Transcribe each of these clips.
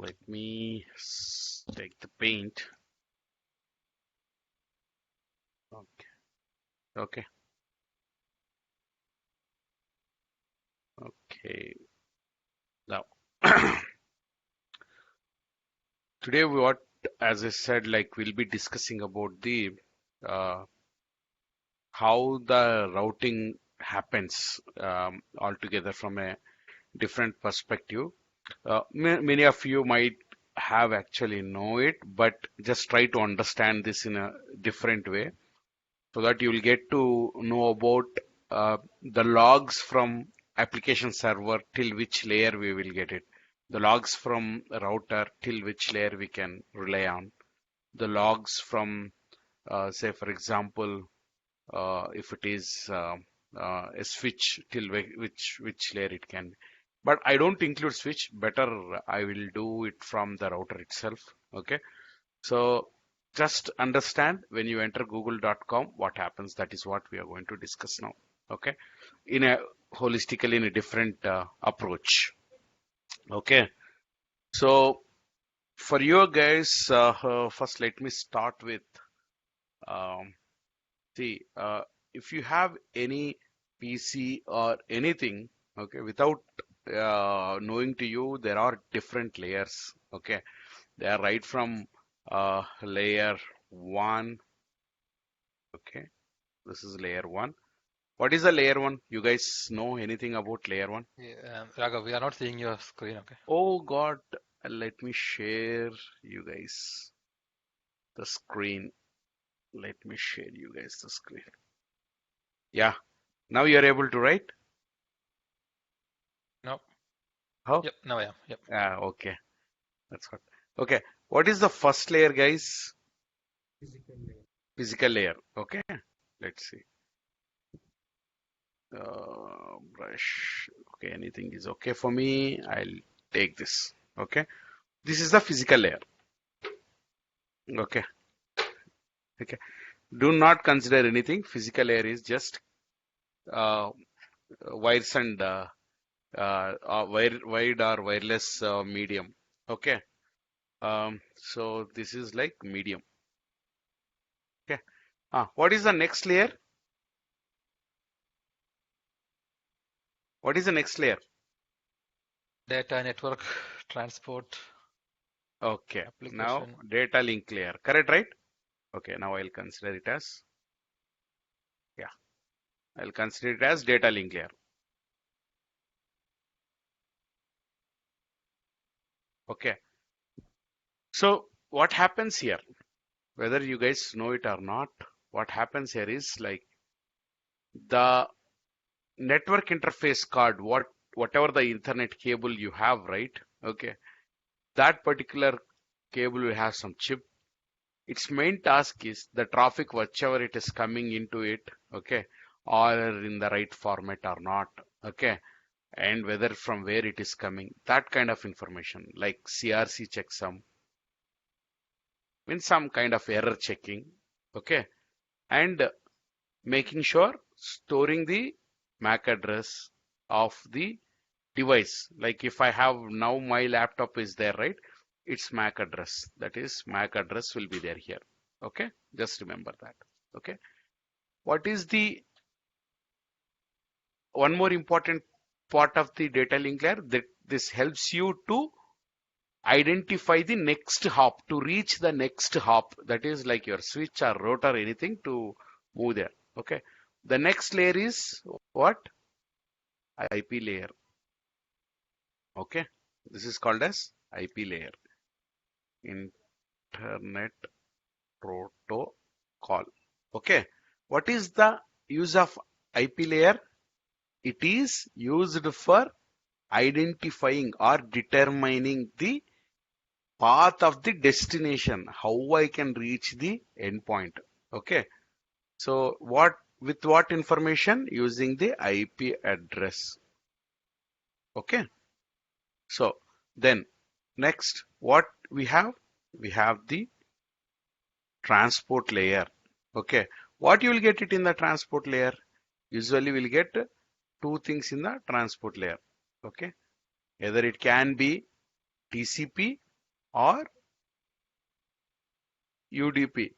Let me take the paint. Okay. Okay. Okay. Now, today what, as I said, like we'll be discussing about the uh, how the routing happens altogether from a different perspective. Many of you might have actually know it, but just try to understand this in a different way so that you will get to know about the logs from application server till which layer we will get it, the logs from router till which layer we can rely on, the logs from say for example if it is a switch till which layer it can be. But I don't include switch. Better I will do it from the router itself. Okay. So just understand when you enter google.com what happens. That is what we are going to discuss now. Okay. In a holistically in a different approach. Okay. So for you guys, first let me start with um, see, if you have any PC or anything, okay, without knowing to you, there are different layers, okay. They are right from layer one, okay. This is layer one. What is the layer one? You guys know anything about layer one? Yeah, Raghav, we are not seeing your screen, okay? Oh God, let me share you guys the screen. Let me share you guys the screen. Yeah, now you are able to write. No. How? Yep, now I am. Yep. Ah, okay. That's what. Okay. What is the first layer, guys? Physical layer. Okay. Let's see. Brush. Okay. Anything is okay for me. I'll take this. Okay. This is the physical layer. Okay. Okay. Do not consider anything. Physical layer is just uh, wires and wired or wireless medium. Okay. So this is like medium. Okay. What is the next layer? What is the next layer? Data network transport Okay, now application. data link layer, correct, right? Okay, now I'll consider it as, yeah, I'll consider it as data link layer. Okay, so what happens here, whether you guys know it or not, what happens here is like the network interface card, whatever the Ethernet cable you have, right? Okay, that particular cable will have some chip. Its main task is the traffic, whichever it is coming into it, okay, or in the right format or not, okay, and whether from where it is coming, that kind of information, like CRC checksum, means some kind of error checking, okay, and making sure storing the MAC address of the device. Like if I have now my laptop is there, right? Its MAC address, that is MAC address will be there here. Okay, just remember that. Okay, what is the one more important part of the data link layer that this helps you to identify the next hop to reach the next hop, that is like your switch or router, anything to move there. Okay, the next layer is what? IP layer. Okay, this is called as IP layer, internet protocol. Okay, what is the use of IP layer? It is used for identifying or determining the path of the destination, how I can reach the endpoint. Okay, so with what information? Using the IP address. Okay, so then next what we have? We have the transport layer. Okay, what you will get it in the transport layer? Usually we'll get two things in the transport layer. Okay, either it can be TCP or UDP.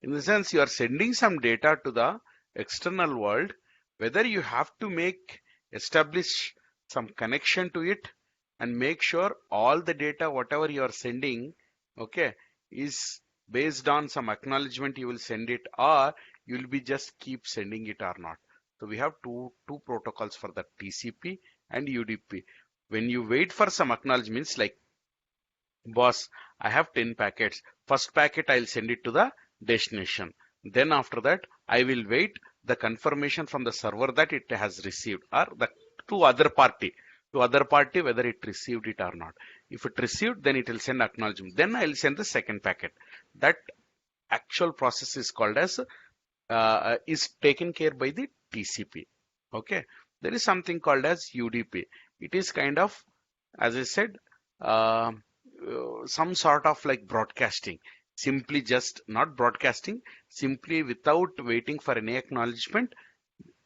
In the sense you are sending some data to the external world, whether you have to establish some connection to it and make sure all the data, whatever you are sending, okay, is based on some acknowledgement you will send it, or you will be just keep sending it or not. So we have two protocols for the TCP and UDP. When you wait for some acknowledgements like, boss, I have 10 packets. First packet, I'll send it to the destination. Then after that, I will wait the confirmation from the server that it has received, or the to other party, whether it received it or not. If it received, then it will send acknowledgement. Then I'll send the second packet. That actual process is called as is taken care by the TCP. Okay. There is something called as UDP. It is kind of, as I said, uh, some sort of like broadcasting. Simply just not broadcasting, simply without waiting for any acknowledgement,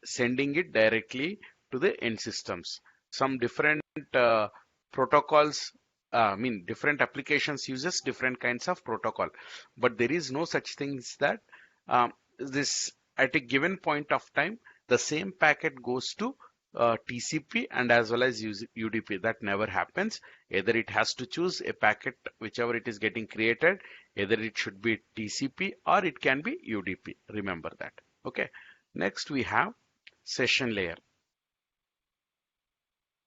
sending it directly to the end systems. Some different protocols, different applications uses different kinds of protocol, but there is no such things that this at a given point of time, the same packet goes to TCP and as well as UDP. That never happens. Either it has to choose a packet, whichever it is getting created, either it should be TCP or it can be UDP. Remember that. Okay. Next we have session layer.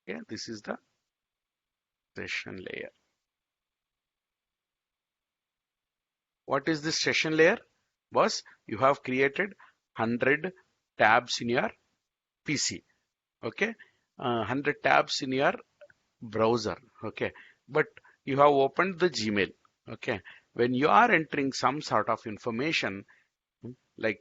Okay, this is the session layer. What is this session layer? Was you have created 100 tabs in your PC. Okay, 100 tabs in your browser. Okay, but you have opened the Gmail. Okay, when you are entering some sort of information like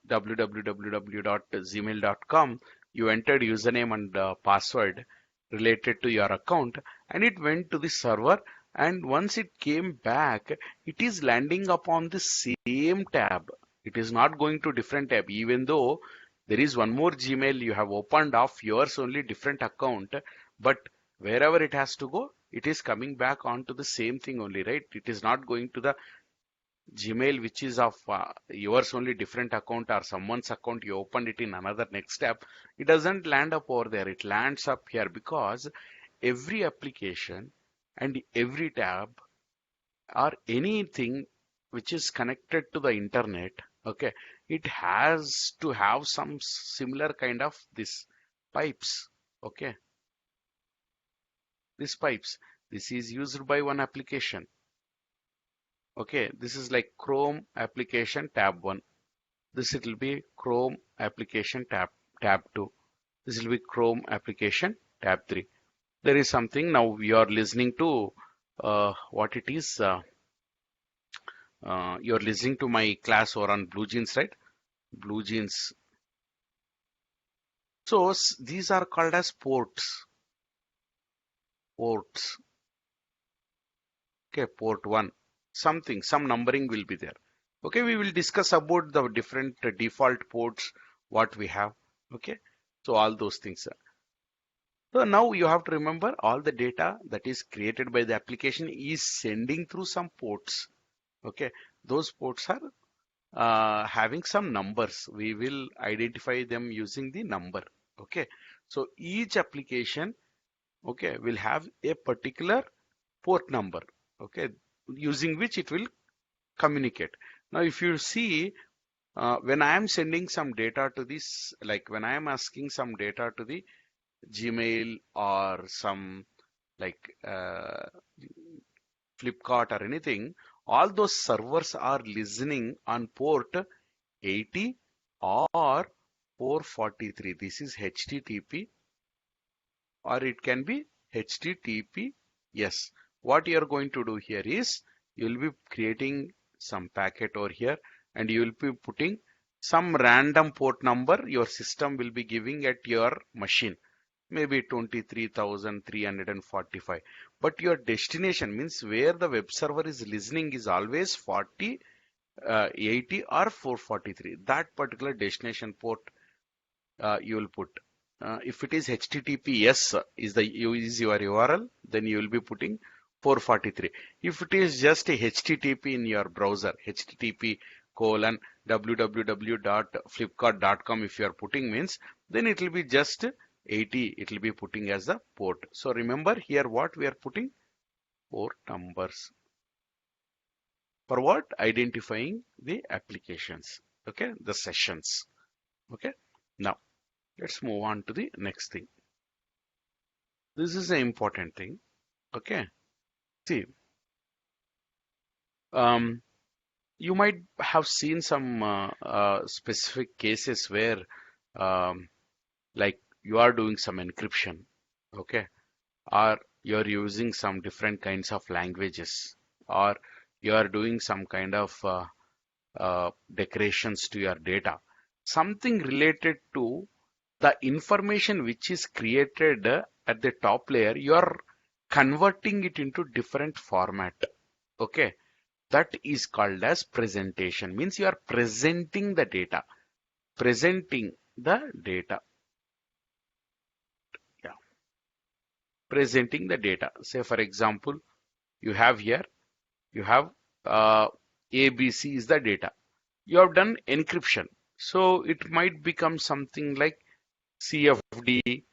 www.gmail.com, you entered username and password related to your account, and it went to the server, and once it came back, it is landing upon the same tab. It is not going to different tab, even though there is one more Gmail you have opened of yours, only different account, but wherever it has to go, it is coming back onto the same thing only, right? It is not going to the Gmail, which is of yours only different account or someone's account, you opened it in another next step. It doesn't land up over there. It lands up here because every application and every tab or anything which is connected to the internet, okay, it has to have some similar kind of this pipes, okay, these pipes. This is used by one application. Okay, this is like Chrome application tab 1. This it will be Chrome application tab 2. This will be Chrome application tab 3. There is something now we are listening to what it is. You're listening to my class or on BlueJeans, right? BlueJeans. So these are called as ports. Ports. Okay, port 1. Some numbering will be there. Okay, we will discuss about the different default ports, what we have. Okay, so all those things. So now you have to remember all the data that is created by the application is sending through some ports. Okay, those ports are having some numbers. We will identify them using the number. Okay, so each application, okay, will have a particular port number. Okay, using which it will communicate. Now, if you see, when I am sending some data to this, like when I am asking some data to the Gmail or some like Flipkart or anything, all those servers are listening on port 80 or 443. This is HTTP or it can be HTTP. Yes, what you are going to do here is you will be creating some packet over here and you will be putting some random port number your system will be giving at your machine, maybe 23,345, but your destination means where the web server is listening is always 40, 80 or 443. That particular destination port you will put. If it is HTTPS is your URL, then you will be putting 443. If it is just a HTTP in your browser, HTTP colon www.flipkart.com, if you are putting means, then it will be just 80. It will be putting as the port. So remember here what we are putting? Port numbers. For what? Identifying the applications. Okay, the sessions. Okay, now let's move on to the next thing. This is an important thing. Okay, see, um, you might have seen some specific cases where, um, like, you are doing some encryption, okay, or you're using some different kinds of languages, or you are doing some kind of decorations to your data, something related to the information which is created at the top layer, you are converting it into different format. Okay, that is called as presentation. Means you are presenting the data. Presenting the data. Yeah, presenting the data. Say for example, you have here, you have ABC is the data. You have done encryption. So it might become something like CFD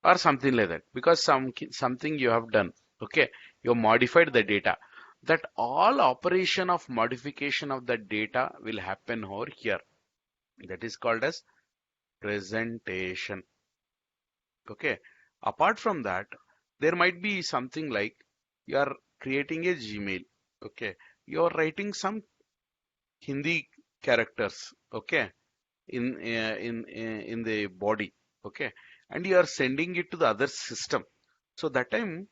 or something like that, because something you have done. Okay, you have modified the data. That all operation of modification of the data will happen over here. That is called as presentation. Okay, apart from that, there might be something like you are creating a Gmail. Okay, you are writing some Hindi characters. Okay, in the body. Okay, and you are sending it to the other system. So that time,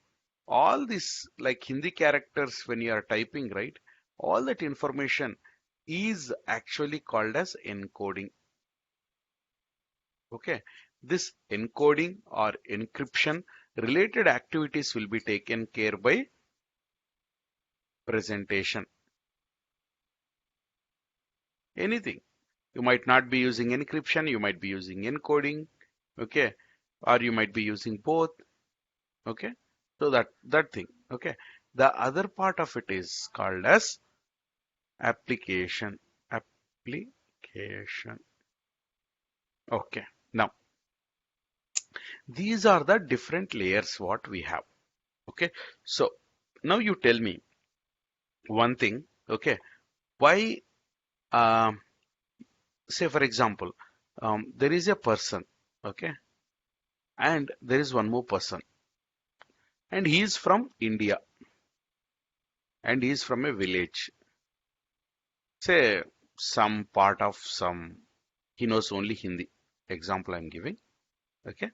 all this like Hindi characters when you are typing, right, all that information is actually called as encoding. Okay, this encoding or encryption related activities will be taken care by presentation. Anything. You might not be using encryption, you might be using encoding, okay, or you might be using both. Okay, so that thing. Okay, the other part of it is called as application. Application. Okay, now these are the different layers what we have. Okay, so now you tell me one thing. Okay, why, um, say for example, there is a person, okay, and there is one more person, and he is from India, and he is from a village, say some part of some, he knows only Hindi. Example I'm giving. Okay,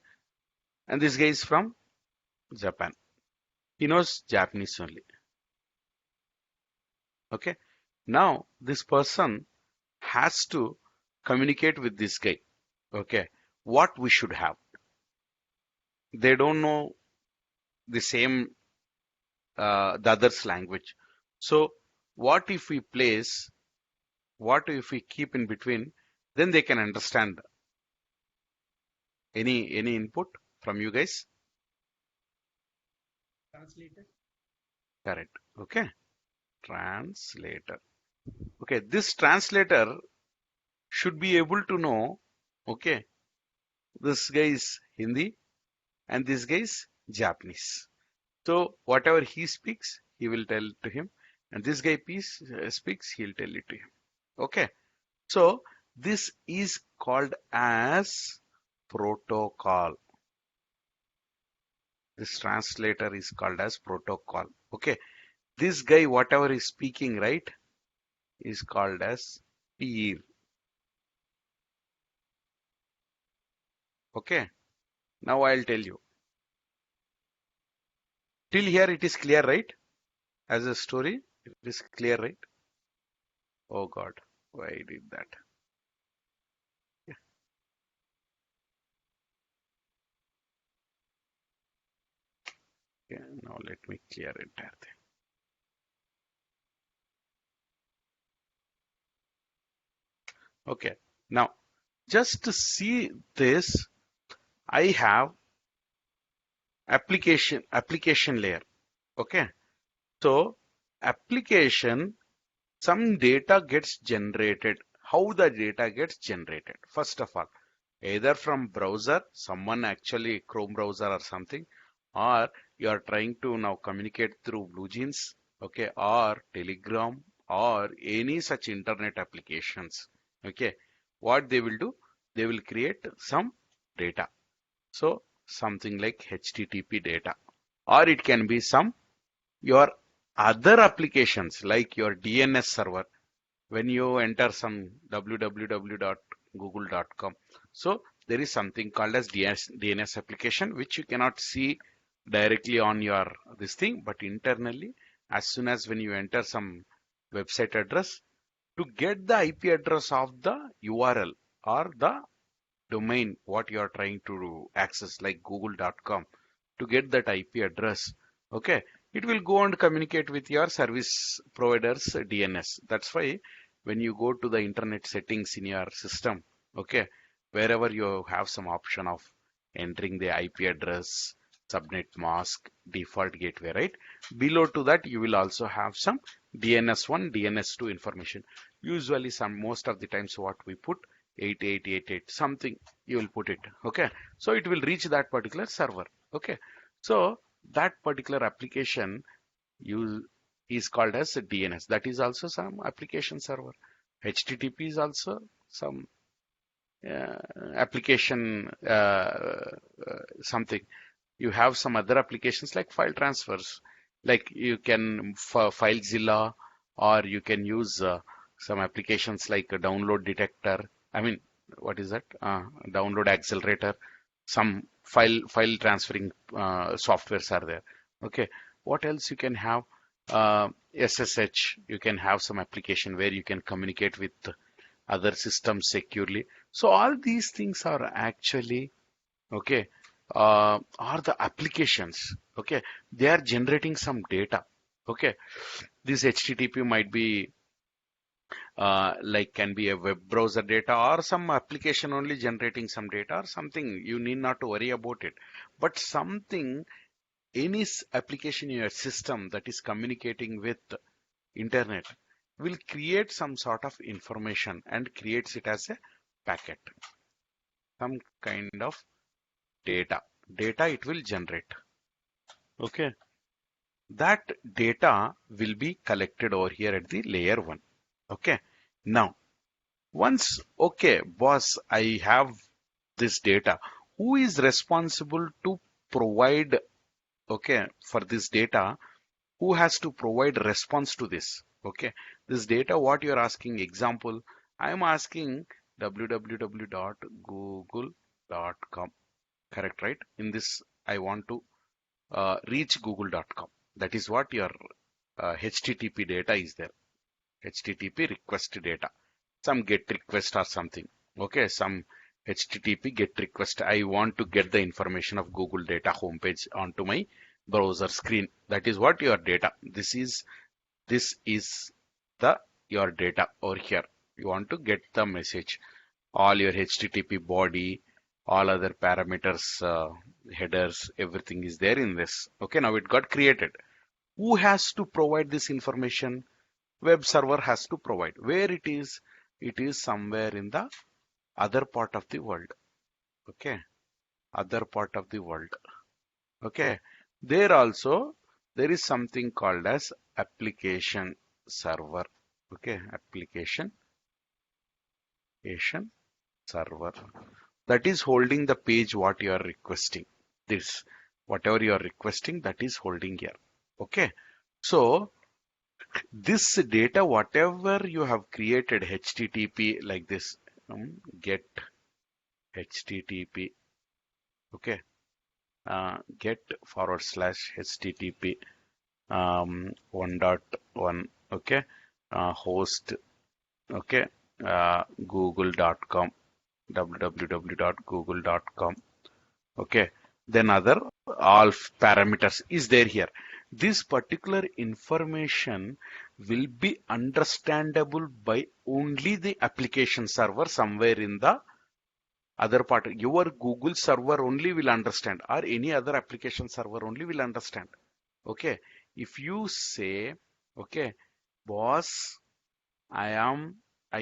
and this guy is from Japan. He knows Japanese only. Okay, now this person has to communicate with this guy. Okay, what we should have? They don't know the same the other's language. So what if we place? What if we keep in between? Then they can understand. Any input from you guys? Translator. Correct. Okay, translator. Okay, this translator should be able to know. Okay, this guy is Hindi and this guy is Japanese. So whatever he speaks, he will tell to him, and this guy speaks, he'll tell it to him. Okay, so this is called as protocol. This translator is called as protocol. Okay, this guy, whatever is speaking, right, is called as peer. Okay, now I'll tell you. Till here it is clear, right? As a story, it is clear, right? Oh God, why I did that? Okay, now let me clear entire thing. Okay, now just to see this, I have application layer. Okay, So application, some data gets generated. How the data gets generated? First of all, either from browser, someone actually Chrome browser or something, or you are trying to now communicate through BlueJeans, okay, or Telegram, or any such internet applications. Okay, what they will do, they will create some data. So something like HTTP data, or it can be some your other applications like your DNS server when you enter some www.google.com. So there is something called as DNS application, which you cannot see directly on your this thing, but internally, as soon as when you enter some website address, to get the IP address of the URL or the domain what you are trying to access, like google.com, to get that IP address, okay, it will go and communicate with your service provider's DNS. That's why when you go to the internet settings in your system, okay, wherever you have some option of entering the IP address, subnet mask, default gateway, right? Below to that, you will also have some DNS1, DNS2 information. Usually most of the times what we put 8888 something you will put it, okay, so it will reach that particular server, okay, so that particular application use is called as a DNS. That is also some application server. HTTP is also some uh, application something. You have some other applications like file transfers, like you can FileZilla, or you can use some applications like a download detector. I mean, what is that? Download accelerator. Some file transferring softwares are there. Okay. What else you can have? SSH. You can have some application where you can communicate with other systems securely. So all these things are actually okay, are the applications, okay, they are generating some data, okay. This HTTP might be like can be a web browser data or some application only generating some data or something. You need not to worry about it, but something, any application in your system that is communicating with internet will create some sort of information and creates it as a packet, some kind of data it will generate, okay. That data will be collected over here at the layer 1, okay. Now once, okay boss, I have this data, who is responsible to provide, okay, for this data, who has to provide response to this, okay, this data what you're asking, example, I'm asking www.google.com, correct, right? In this I want to reach google.com. That is what your HTTP data is there. HTTP request data. Some GET request or something. Okay, some HTTP GET request. I want to get the information of Google data homepage onto my browser screen. That is what your data. This is the your data over here. You want to get the message. All your HTTP body, all other parameters, headers, everything is there in this. Okay, now it got created. Who has to provide this information? Web server has to provide. Where it is? It is somewhere in the other part of the world. Okay, other part of the world. Okay, there also there is something called as application server. Okay, application server, that is holding the page what you are requesting. This, whatever you are requesting, that is holding here. Okay, so this data, whatever you have created, HTTP like this, get HTTP, okay, get / HTTP 1.1, okay, host, okay, google.com, www.google.com, okay, then other all parameters is there here. This particular information will be understandable by only the application server somewhere in the other part. Your Google server only will understand, or any other application server only will understand, okay. If you say, okay, boss, I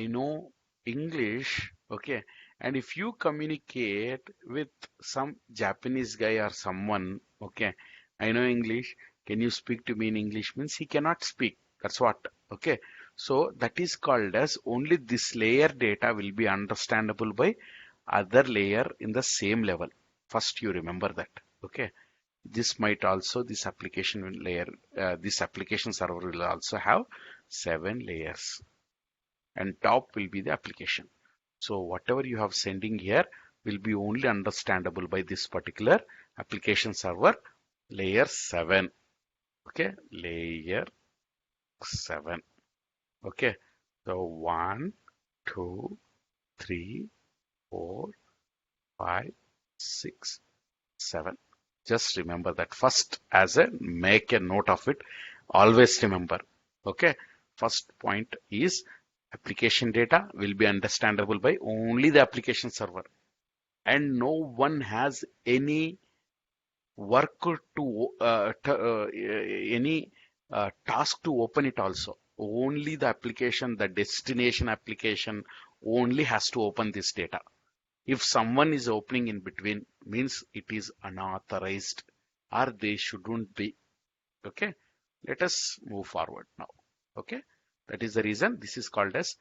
know English, okay, and if you communicate with some Japanese guy or someone, okay, I know English, can you speak to me in English? Means he cannot speak. That's what, okay. So that is called as only this layer data will be understandable by other layer in the same level. First, you remember that, okay. This might also, this application layer, this application server will also have 7 layers, and top will be the application. So whatever you have sending here will be only understandable by this particular application server layer 7. Okay, layer 7. Okay, so 1, 2, 3, 4, 5, 6, 7. Just remember that first, as a make a note of it. Always remember. Okay, first point is application data will be understandable by only the application server, and no one has any work to any task to open it also. Only the application, the destination application only has to open this data. If someone is opening in between, means it is unauthorized or they shouldn't be. Okay, let us move forward now. Okay, that is the reason this is called as,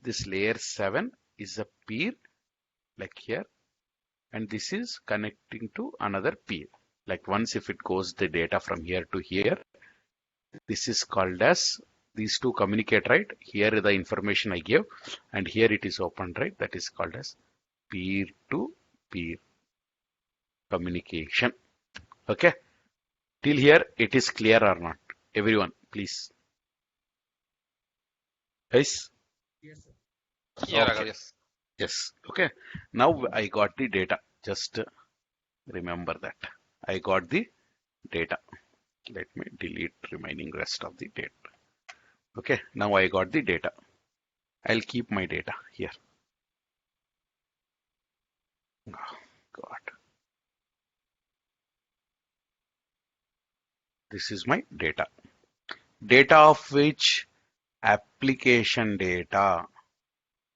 this layer 7 is a peer like here, and this is connecting to another peer. Like once if it goes the data from here to here, this is called as, these two communicate, right? Here the information I gave, and here it is open, right? That is called as peer to peer communication. Okay, till here it is clear or not? Everyone, please. Guys? Yeah, Raghav, Okay. yes. Yes. Okay. Now I got the data. Just remember that. I got the data. Let me delete remaining rest of the data. Okay. Now I got the data. I'll keep my data here. Oh, God. This is my data. Data of which? Application data.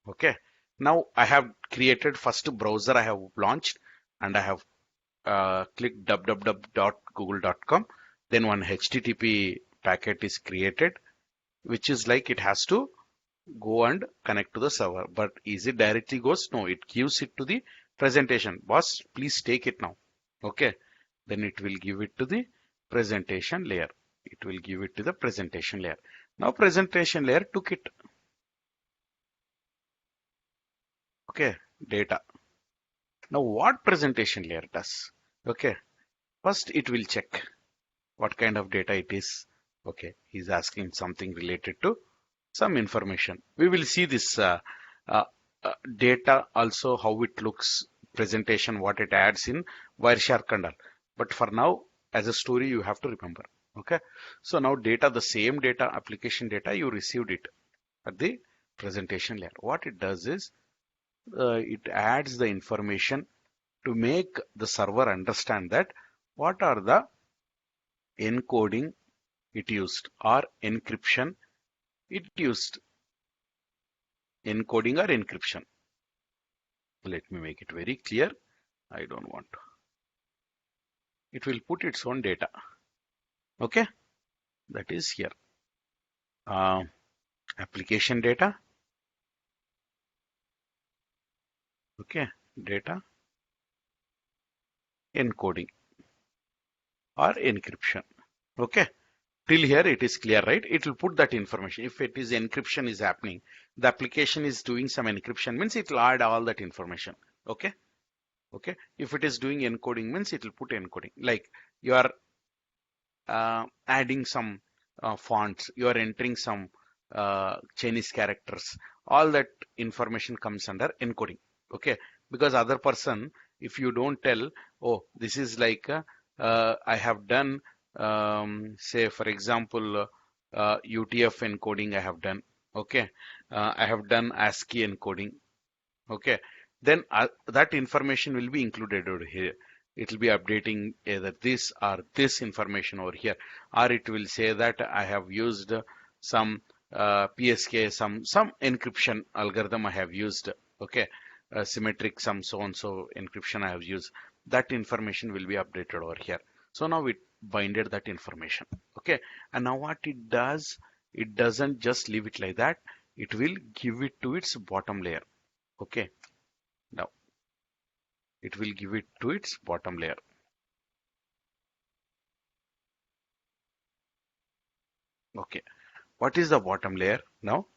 Okay. Now I have created first browser I have launched, and I have click www.google.com. Then one HTTP packet is created, which is like it has to go and connect to the server. But is it directly goes? No, it gives it to the presentation. Boss, please take it now. Okay. Then it will give it to the presentation layer. It will give it to the presentation layer. Now presentation layer took it. Okay. Data. Now what presentation layer does? Okay. First it will check what kind of data it is. Okay, he's asking something related to some information. We will see this uh, data also, how it looks, presentation, what it adds in Wireshark and all. But for now, as a story, you have to remember. Okay, so now data, the same data, application data, you received it at the presentation layer. What it does is it adds the information to make the server understand that what are the encoding it used or encryption it used, encoding or encryption. Let me make it very clear. I don't want to. It will put its own data. Okay, that is here. Application data. Okay, data encoding or encryption. Okay, till here it is clear, right? It will put that information. If it is encryption is happening, the application is doing some encryption, means it will add all that information. Okay. Okay. If it is doing encoding, means it will put encoding. Like you are adding some fonts, you are entering some Chinese characters, all that information comes under encoding. Okay, because other person, if you don't tell, oh, this is like I have done, say for example, UTF encoding I have done. Okay, I have done ASCII encoding. Okay, then that information will be included over here. it will be updating either this or this information over here, or it will say that I have used some PSK, some encryption algorithm I have used. Okay, symmetric some so and so encryption I have used. That information will be updated over here. So now it binded that information. Okay, and now what it does, it doesn't just leave it like that. It will give it to its bottom layer. Okay, now it will give it to its bottom layer. Okay, what is the bottom layer now?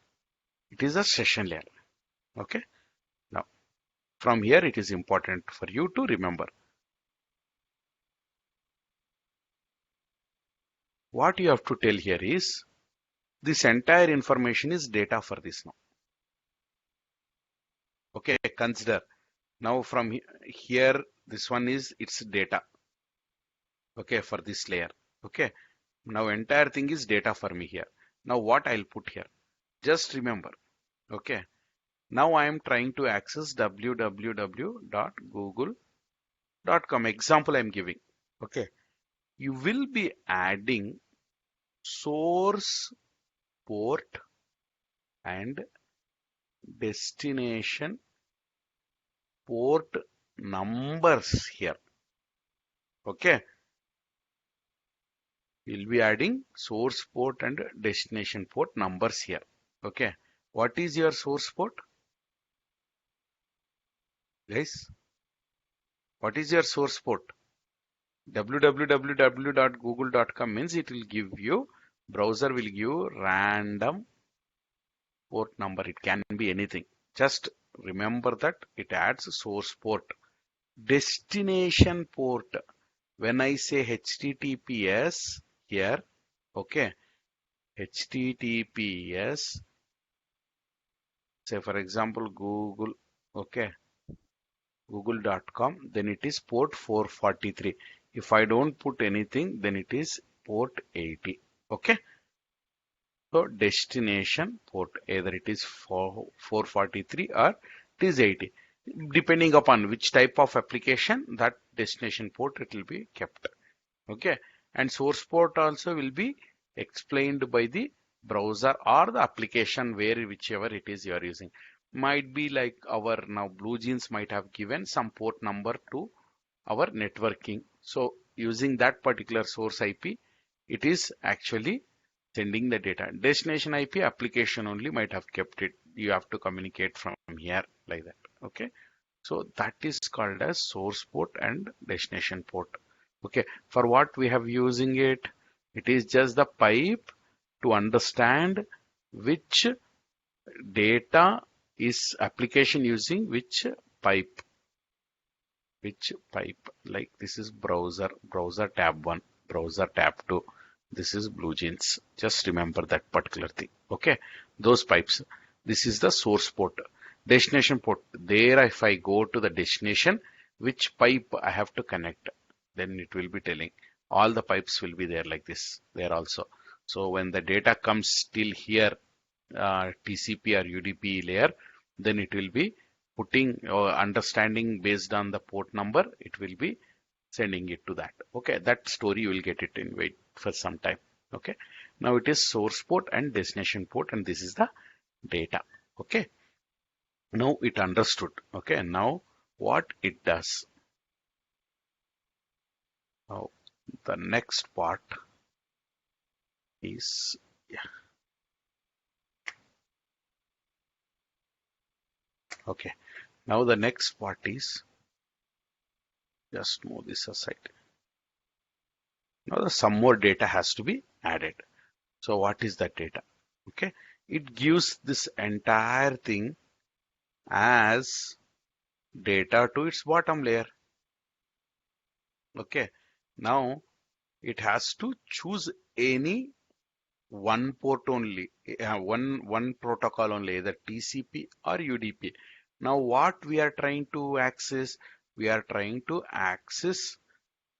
It is a session layer. Okay, now from here it is important for you to remember what you have to tell here is this entire information is data for this now. Okay, consider now from here this one is its data. Okay, for this layer. Okay, now entire thing is data for me here. Now what I'll put here, just remember. Okay, now I am trying to access www.google.com. Example I'm giving. Okay, you will be adding source port and destination port numbers here. Okay, you'll be adding source port and destination port numbers here. Okay, what is your source port, guys? What is your source port? www.google.com means it will give you, browser will give you random port number. It can be anything. Just remember that it adds source port. Destination port. When I say HTTPS here, okay, HTTPS, say for example Google, okay, google.com, then it is port 443. If I don't put anything, then it is port 80. Okay. So destination port, either it is 443 or it is 80. Depending upon which type of application, that destination port it will be kept. Okay. And source port also will be explained by the browser or the application where whichever it is you are using. Might be like our now BlueJeans might have given some port number to our networking. So using that particular source IP, it is actually sending the data. Destination IP application only might have kept it. You have to communicate from here like that. Okay. So that is called as source port and destination port. Okay. For what we have using it, it is just the pipe to understand which data is application using which pipe. Like this is browser tab 1, browser tab 2. This is BlueJeans. Just remember that particular thing. Okay. Those pipes. This is the source port. Destination port. There if I go to the destination, which pipe I have to connect, then it will be telling. All the pipes will be there like this. There also. So when the data comes till here, TCP or UDP layer, then it will be putting or understanding based on the port number, it will be sending it to that. Okay, that story you will get it in wait for some time. Okay, now it is source port and destination port, and this is the data. Okay, now it understood. Okay, now what it does. Now the next part is, yeah. Okay, now the next part is, just move this aside. Now some more data has to be added. So what is that data? Okay, it gives this entire thing as data to its bottom layer. Okay, now it has to choose any one port only, one protocol only, either TCP or UDP. Now what we are trying to access? We are trying to access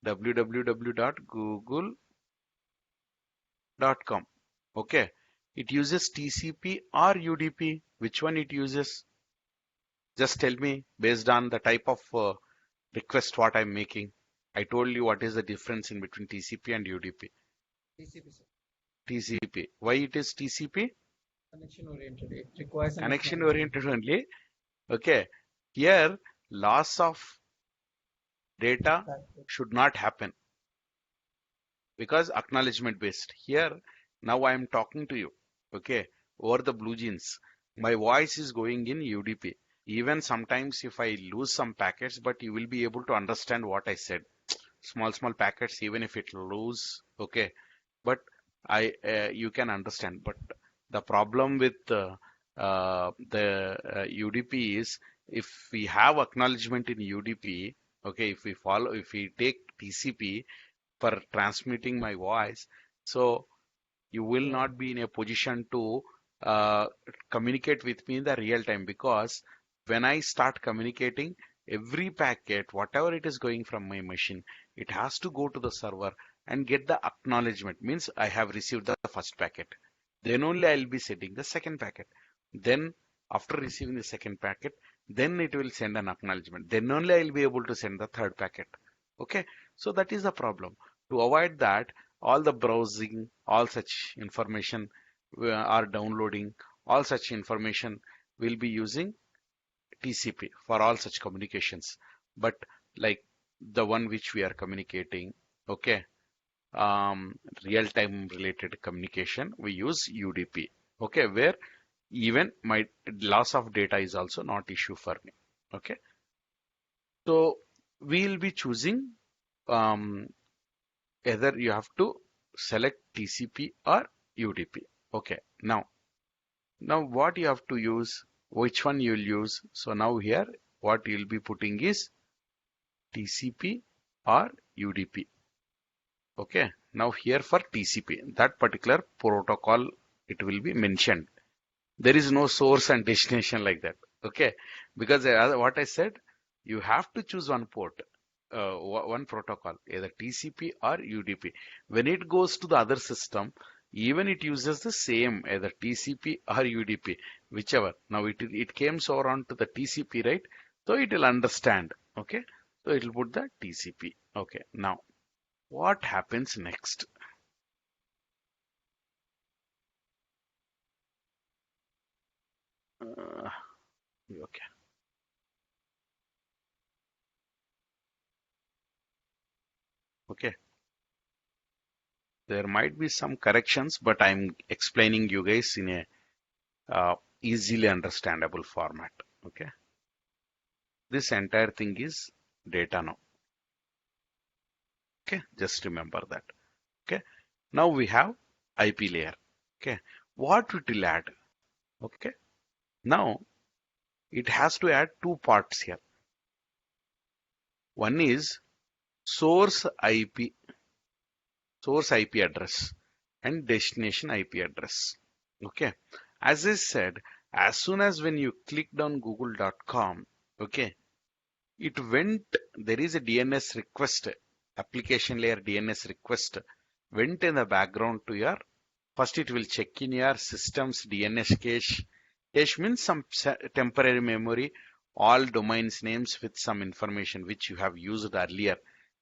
www.google.com. Okay, it uses TCP or UDP. Which one it uses? Just tell me based on the type of request what I'm making. I told you what is the difference in between TCP and UDP. TCP, sir. TCP. Why it is TCP? Connection oriented. It requires an Connection acknowledgement. oriented only. Okay. Here, loss of data Packet. should not happen because acknowledgement based. Here, now I am talking to you. Okay. Over the BlueJeans. My voice is going in UDP. Even sometimes if I lose some packets, but you will be able to understand what I said. Small packets, even if it lose, okay. But you can understand. But the problem with the UDP is if we have acknowledgement in UDP, okay, if we take TCP for transmitting my voice, so you will Yeah. not be in a position to uh, communicate with me in the real time because when I start communicating, every packet, whatever it is going from my machine, it has to go to the server and get the acknowledgement. Means I have received the first packet. Then only I'll be sending the second packet. Then after receiving the second packet, then it will send an acknowledgement. Then only I'll be able to send the third packet. Okay, so that is the problem. To avoid that, all the browsing, all such information are downloading, all such information will be using TCP for all such communications. But like the one which we are communicating, okay, real-time related communication, we use UDP, okay, where even my loss of data is also not issue for me, okay. So we'll be choosing um, either you have to select TCP or UDP. Okay, now what you have to use, which one you'll use. So now here, what you'll be putting is TCP or UDP. Okay, now here for TCP, that particular protocol, it will be mentioned. There is no source and destination like that. Okay, because what I said, you have to choose one port, one protocol, either TCP or UDP. When it goes to the other system, even it uses the same, either TCP or UDP, whichever. Now it came so on to the TCP, right? So it will understand. Okay, so it will put the TCP. Okay, now what happens next? Uh, okay, okay. There might be some corrections, but I'm explaining you guys in a easily understandable format. Okay, this entire thing is data now. Okay, just remember that. Okay, now we have IP layer. Okay, what it will add? Okay, now it has to add two parts here. One is source IP, source IP address, and destination IP address. Okay, as I said, as soon as when you clicked on google.com, okay, it went, there is a DNS request, application layer DNS request went in the background to your, first it will check in your system's DNS cache. Cache means some temporary memory, all domains names with some information which you have used earlier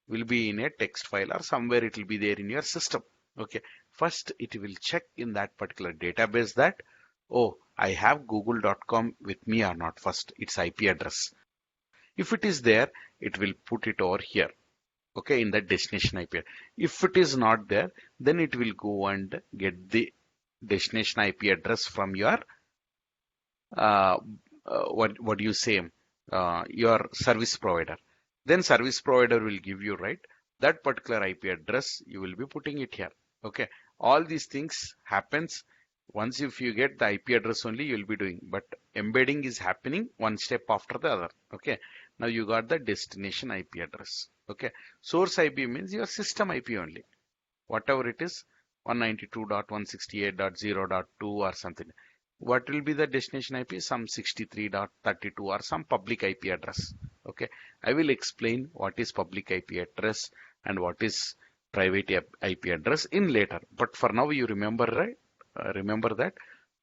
will be in a text file or somewhere it will be there in your system. Okay, first it will check in that particular database that, oh, I have google.com with me or not, first its IP address. If it is there, it will put it over here, okay, in the destination IP. If it is not there, then it will go and get the destination IP address from your uh, what do you say, your service provider. Then service provider will give you, right, that particular IP address. You will be putting it here. Okay, all these things happens once. If you get the IP address only, you will be doing, but embedding is happening one step after the other. Okay, now you got the destination IP address. Okay, source IP means your system IP only, whatever it is, 192.168.0.2 or something. What will be the destination IP? Some 63.32 or some public IP address. Okay, I will explain what is public IP address and what is private IP address in later. But for now, you remember, right? Remember that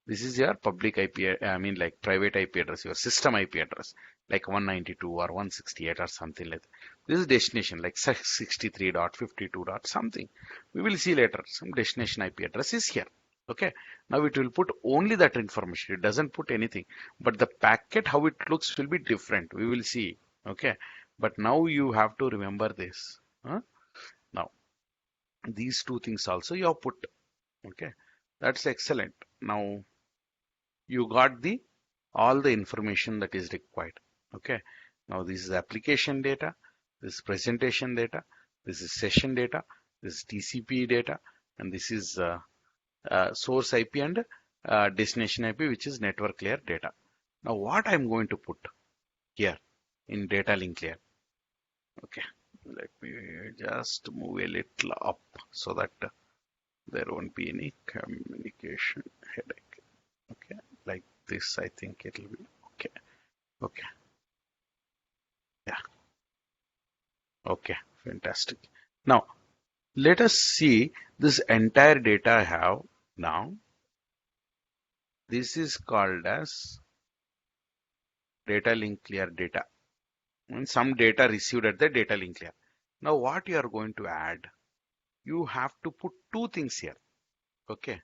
this is your public IP, I mean like private IP address, your system IP address, like 192 or 168 or something like that. This is destination like 63.52 dot something. We will see later. Some destination IP address is here. Okay. Now it will put only that information. It doesn't put anything. But the packet, how it looks will be different. We will see. Okay. But now you have to remember this. Huh? Now, these two things also you have put. Okay. That's excellent. Now you got the all the information that is required. Okay. Now this is application data, this is presentation data, this is session data, this is TCP data, and this is source IP and destination IP, which is network layer data. Now what I'm going to put here in data link layer. Okay. Let me just move a little up so that there won't be any communication headache. Okay. Like this, I think it will be okay. Okay. Yeah. Okay. Fantastic. Now, let us see this entire data I have now. This is called as data link layer data. And some data received at the data link layer. Now, what you are going to add? You have to put two things here. Okay.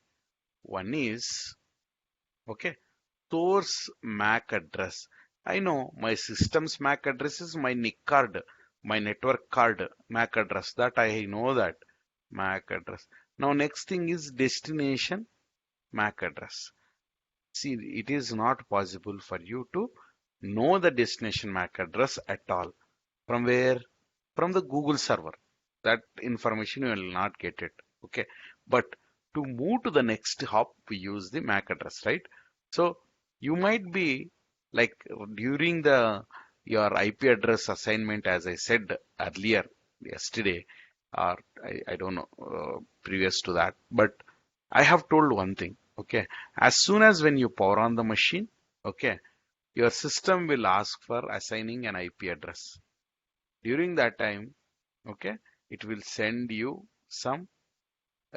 One is, okay, source MAC address. I know my system's MAC address is my NIC card, my network card MAC address. That I know that MAC address. Now next thing is destination MAC address. See, it is not possible for you to know the destination MAC address at all. From where? From the Google server. That information you will not get it. Okay. But to move to the next hop, we use the MAC address, right? So you might be like during the your IP address assignment, as I said earlier yesterday, or I don't know, previous to that, but I have told one thing. Okay. As soon as when you power on the machine, okay, your system will ask for assigning an IP address. During that time, okay, it will send you some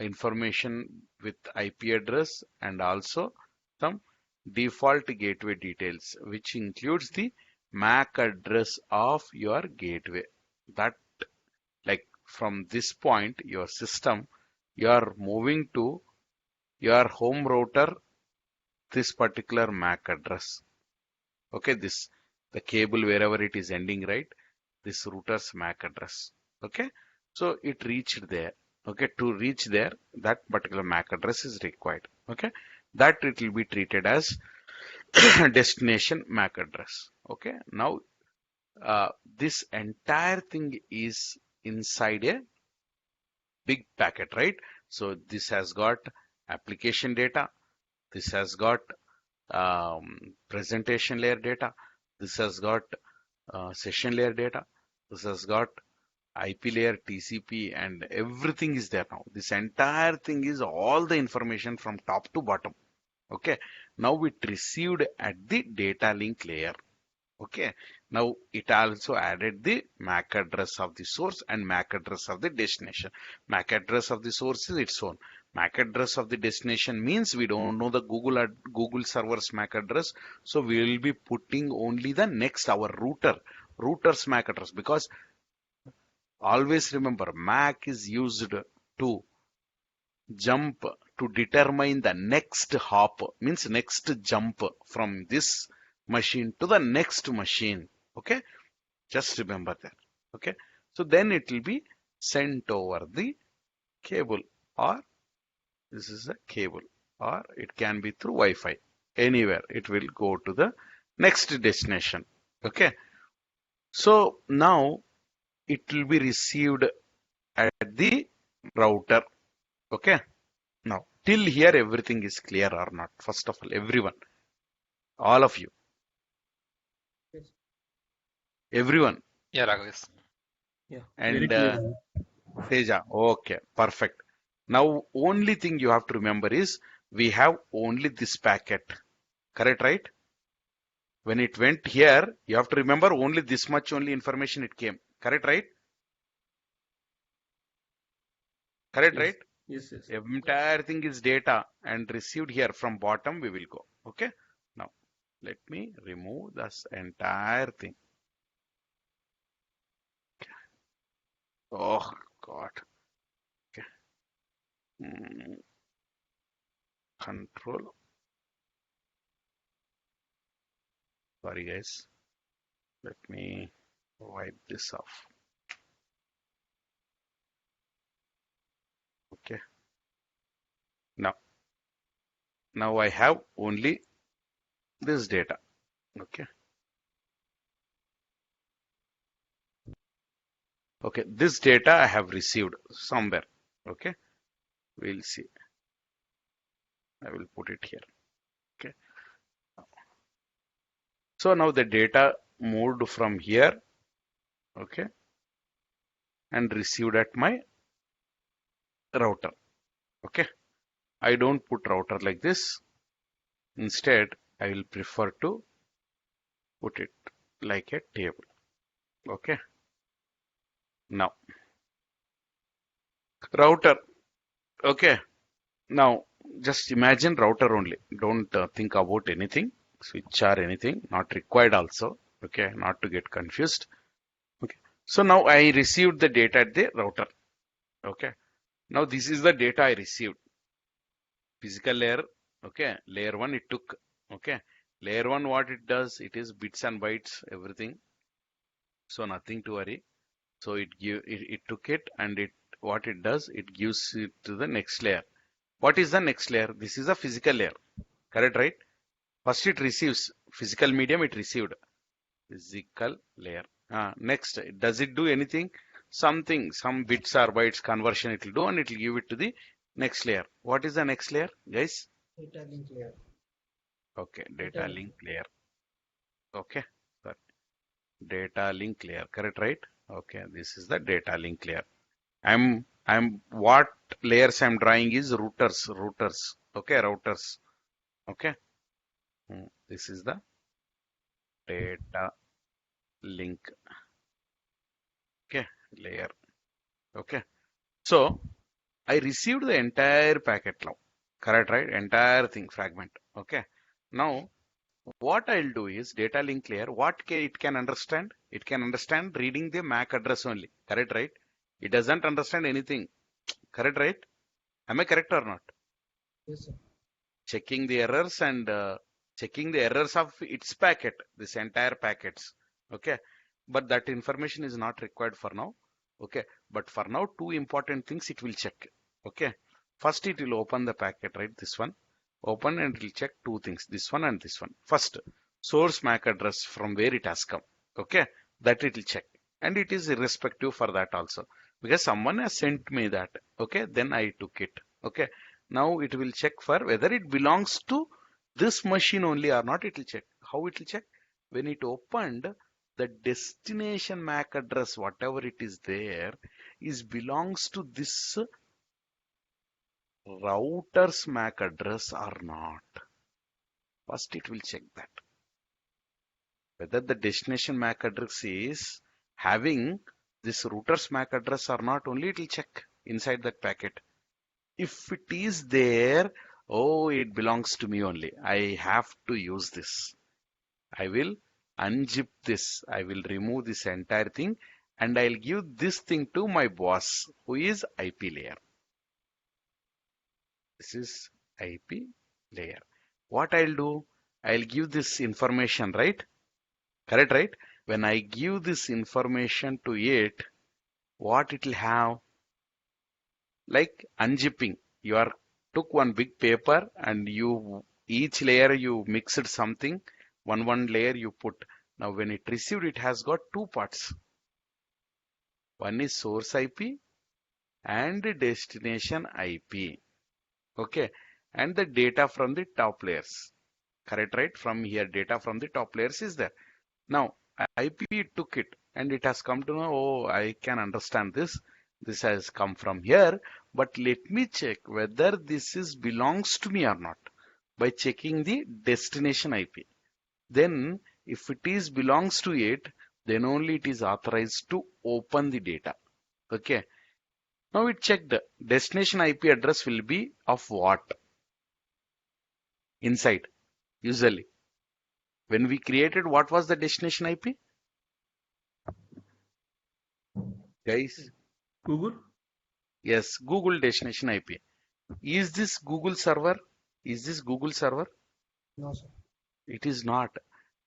information with IP address and also some default gateway details, which includes the MAC address of your gateway. That, like from this point, your system, you are moving to your home router, this particular MAC address. Okay, this the cable wherever it is ending, right? This router's MAC address. Okay, so it reached there. Okay, to reach there, that particular MAC address is required. Okay, that it will be treated as destination MAC address. Okay, now this entire thing is inside a big packet, right? So this has got application data, this has got presentation layer data, this has got session layer data, this has got IP layer, TCP, and everything is there now. This entire thing is all the information from top to bottom. Okay. Now it received at the data link layer. Okay. Now it also added the MAC address of the source and MAC address of the destination. MAC address of the source is its own. MAC address of the destination means we don't know the Google server's MAC address. So we will be putting only the next our router's MAC address, because always remember MAC is used to jump to determine the next hop, means next jump from this machine to the next machine. Okay, just remember that. Okay, so then it will be sent over the cable, or this is a cable, or it can be through Wi-Fi. Anywhere it will go to the next destination. Okay, so now it will be received at the router. Okay, now till here everything is clear or not? First of all, everyone, all of you, Yes. everyone, Yeah, Raghav. Yeah. and Very clear. Teja. Okay, perfect. Now only thing you have to remember is we have only this packet. Correct, right? When it went here, you have to remember only this much only information it came. Correct, right? Correct, Yes. right? Yes. Yes. Entire thing is data and received here from bottom we will go. Okay. Now let me remove this entire thing. Oh God. Okay. Mm, Control. Sorry, guys. Let me wipe this off. Okay. Now, now I have only this data. Okay. Okay. This data I have received somewhere. Okay. We'll see. I will put it here. Okay. So now the data moved from here. Okay. And received at my router. Okay. I don't put router like this. Instead, I will prefer to put it like a table. Okay. Now, router. Okay. Now, just imagine router only. Don't think about anything, switch or anything, not required also. Okay. Not to get confused. Okay. So now I received the data at the router. Okay. Now this is the data I received. Physical layer. Okay. Layer one it took. Okay. Layer one, what it does, it is bits and bytes, everything. So nothing to worry. So it took it and it what it does, it gives it to the next layer. What is the next layer? This is a physical layer. Correct, right? First it receives physical medium, it received physical layer. Next, does it do anything? Something, some bits or bytes conversion it will do and it will give it to the next layer. What is the next layer, guys? Data link layer. Okay, Data data link. link layer. Okay, sorry. Data link layer. Correct, right? Okay, this is the data link layer. I'm what layers I'm drawing is routers. Okay, routers. Okay. This is the data link. Okay, layer. Okay. So I received the entire packet now. Correct, right? Entire thing fragment. Okay. Now what I'll do is data link layer. What it can understand? It can understand reading the MAC address only. Correct, right? It doesn't understand anything. Correct, right? Am I correct or not? Yes, sir. Checking the errors and checking the errors of its packet, this entire packets. Okay. But that information is not required for now. Okay. But for now, two important things it will check. Okay. First, it will open the packet, right? This one. Open and it will check two things, this one and this one. First, source MAC address from where it has come. Okay. That it will check. And it is irrespective for that also. Because someone has sent me that. Okay. Then I took it. Okay. Now it will check for whether it belongs to this machine only or not. It will check. How it will check? When it opened, the destination MAC address, whatever it is there, is belongs to this router's MAC address or not. First, it will check that. Whether the destination MAC address is having this router's MAC address or not, only it will check inside that packet. If it is there, oh, it belongs to me only. I have to use this. I will unzip this. I will remove this entire thing and I'll give this thing to my boss, who is IP layer. This is IP layer. What I'll do, I'll give this information, right? Correct, right? When I give this information to it, what it will have? Like unzipping. You are took one big paper and you each layer you mixed something, one layer you put. Now when it received, it has got two parts. One is source IP and the destination IP. Okay, and the data from the top layers. Correct, right? From here, data from the top layers is there. Now IP took it and it has come to know, oh, I can understand this. This has come from here, but let me check whether this is belongs to me or not by checking the destination IP. Then if it is belongs to it, then only it is authorized to open the data. Okay. Now it checked destination IP address will be of what inside usually. When we created, what was the destination IP? Guys, Google? Yes, Google destination IP. Is this Google server? Is this Google server? No, sir. It is not.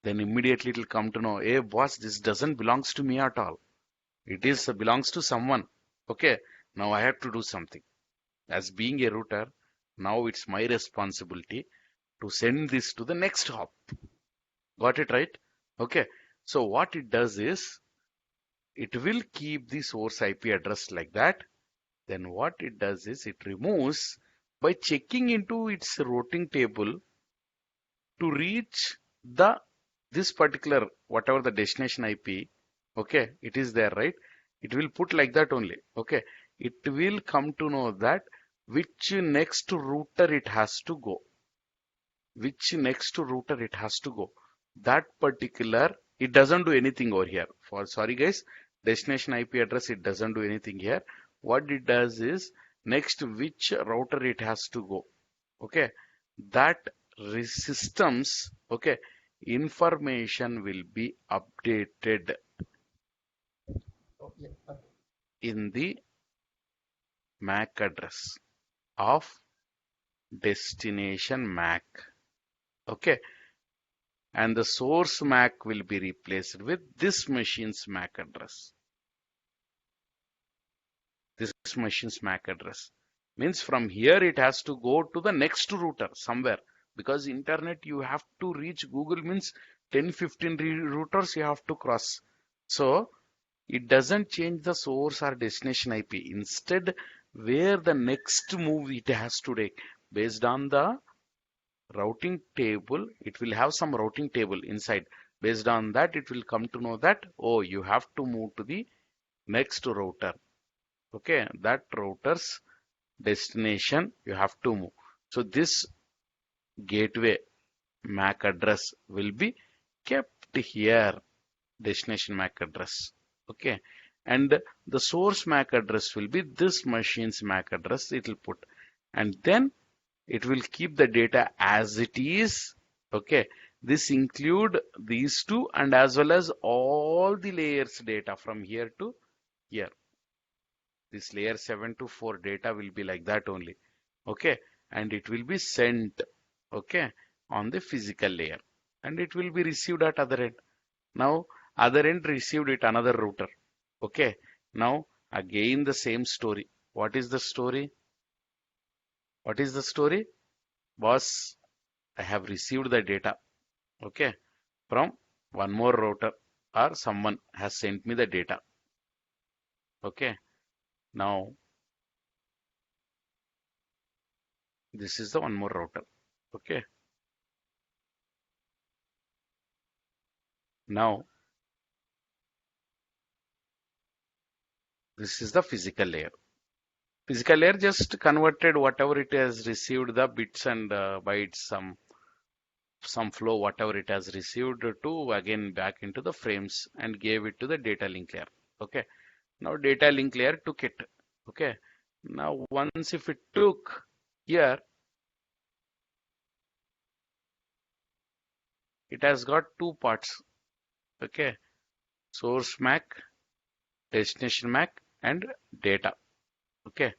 Then immediately it will come to know, hey boss, this doesn't belongs to me at all. It is belongs to someone. Okay, now I have to do something. As being a router, now it's my responsibility to send this to the next hop. Got it right? Okay. So what it does is it will keep the source IP address like that. Then what it does is it removes by checking into its routing table to reach the this particular whatever the destination IP. Okay, it is there, right? It will put like that only. Okay, it will come to know that which next router it has to go. Which next router it has to go. That particular, it doesn't do anything over here. For sorry guys, destination IP address, it doesn't do anything here. What it does is next which router it has to go. Okay, that systems, okay, information will be updated Oh, yeah. Okay. in the MAC address of destination MAC. Okay, and the source MAC will be replaced with this machine's MAC address. This machine's MAC address means from here it has to go to the next router somewhere, because internet you have to reach Google means 10-15 routers you have to cross. So it doesn't change the source or destination IP. Instead, where the next move it has to take based on the routing table, it will have some routing table inside. Based on that, it will come to know that, oh, you have to move to the next router. Okay, that router's destination you have to move. So this gateway MAC address will be kept here, destination MAC address. Okay, and the source MAC address will be this machine's MAC address it will put, and then it will keep the data as it is. Okay, this include these two and as well as all the layers data from here to here. This layer 7 to 4 data will be like that only. Okay, and it will be sent, okay, on the physical layer, and it will be received at other end. Now other end received it another router. Okay, now again the same story. What is the story? What is the story? Boss, I have received the data, okay, from one more router, or someone has sent me the data. Okay, now this is the one more router. Okay, now this is the physical layer. Physical layer just converted whatever it has received the bits and bytes, some flow whatever it has received to again back into the frames and gave it to the data link layer. Okay, now data link layer took it. Okay, now once if it took here, it has got two parts. Okay, source MAC, destination MAC, and data. Okay,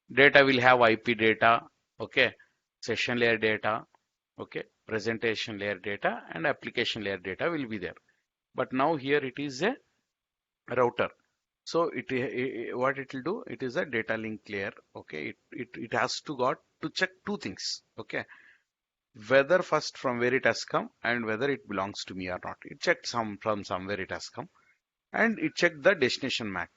data will have IP data. Okay, session layer data. Okay, presentation layer data and application layer data will be there. But now here it is a router. So what it will do, it is a data link layer. Okay, it has to got to check two things. Okay, whether first from where it has come and whether it belongs to me or not. It checked some from somewhere it has come, and it checked the destination MAC.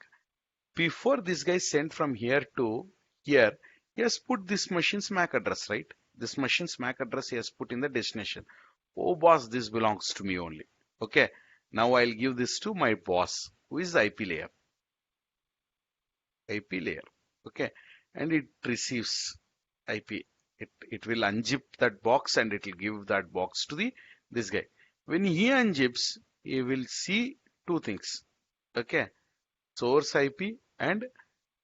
Before this guy sent from here to here, he has put this machine's MAC address, right? This machine's MAC address he has put in the destination. Oh boss, this belongs to me only. Okay, now I'll give this to my boss, who is the IP layer. IP layer. Okay, and it receives IP. It will unzip that box and it will give that box to the this guy. When he unzips, he will see two things. Okay, source IP and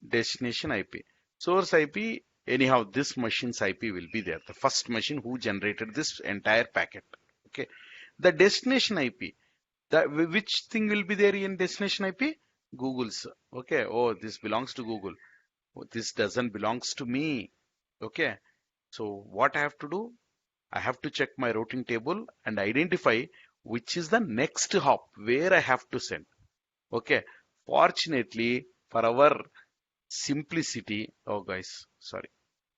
destination IP. Source IP, anyhow, this machine's IP will be there. The first machine who generated this entire packet. Okay, the destination IP. Which thing will be there in destination IP? Google's. Okay. Oh, this belongs to Google. Oh, this doesn't belongs to me. Okay. So what I have to do? I have to check my routing table and identify which is the next hop where I have to send. Okay. Fortunately, for our simplicity, oh guys, sorry.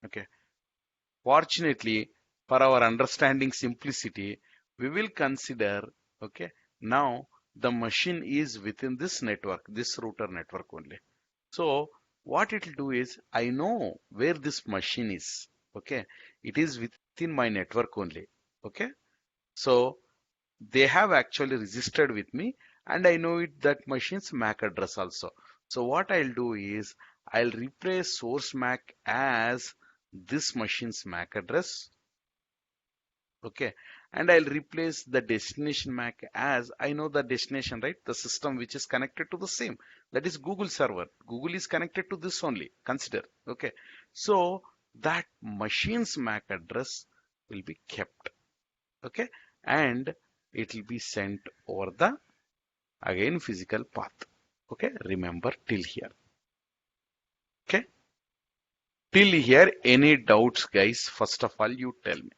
Okay. Fortunately, for our understanding simplicity, we will consider, okay, now the machine is within this network, this router network only. So what it will do is, I know where this machine is. Okay. It is within my network only. Okay. So they have actually registered with me and I know it that machine's MAC address also. So what I'll do is I'll replace source MAC as this machine's MAC address. Okay. And I'll replace the destination MAC as I know the destination, right? The system which is connected to the same. That is Google server. Google is connected to this only. Consider. Okay. So that machine's MAC address will be kept. Okay. And it will be sent over the again physical path. Okay. Remember till here. Okay. Till here, any doubts, guys? First of all, you tell me.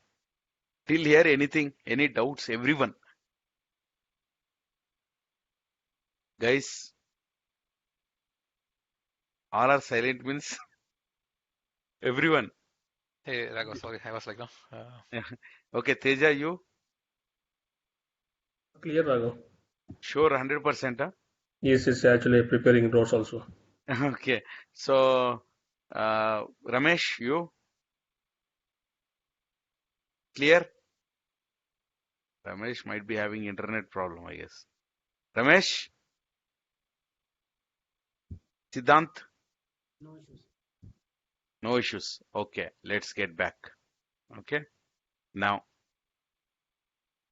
Till here, anything, any doubts, everyone? Guys, all are silent means everyone. Hey, Raghav, sorry, I was like, no. Okay, Teja, you Clear, Raghav. sure 100%, huh? Yes, it's actually preparing notes also. Okay, so Ramesh, you clear? Ramesh might be having internet problem, I guess. Ramesh, Siddhant, No issues. no issues. Okay, let's get back. Okay, now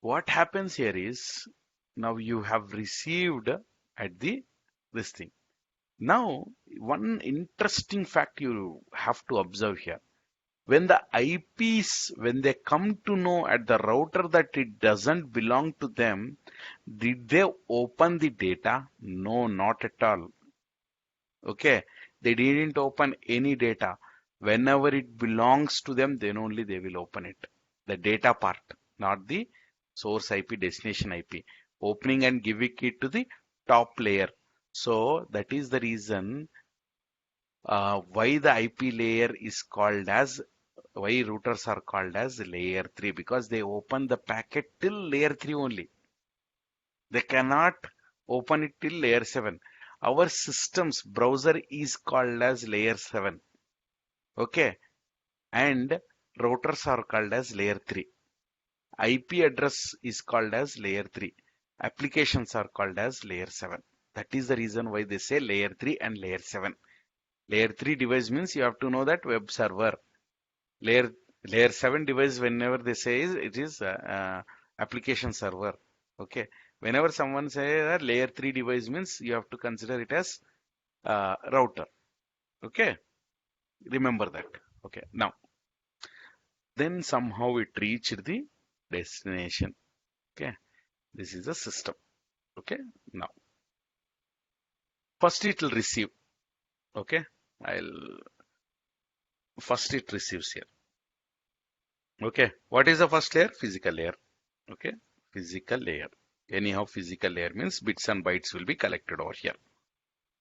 what happens here is now you have received at the this thing. Now, one interesting fact you have to observe here. When the IPs, when they come to know at the router that it doesn't belong to them, did they open the data? No, not at all. Okay, they didn't open any data. Whenever it belongs to them, then only they will open it. The data part, not the source IP, destination IP. Opening and giving it to the top layer. So that is the reason why the IP layer is called as why routers are called as layer 3 because they open the packet till layer 3 only. They cannot open it till layer 7. Our system's browser is called as layer 7. Okay. And routers are called as layer 3. IP address is called as layer 3. Applications are called as layer 7. That is the reason why they say layer 3 and layer 7. Layer 3 device means you have to know that web server. Layer layer 7 device whenever they say is it is application server. Okay. Whenever someone say that layer 3 device means you have to consider it as router. Okay. Remember that. Okay. Now, then somehow it reached the destination. Okay. This is the system. Okay. Now, first it will receive. Okay. I'll first it receives here. Okay. What is the first layer? Physical layer. Okay. Physical layer. Anyhow, physical layer means bits and bytes will be collected over here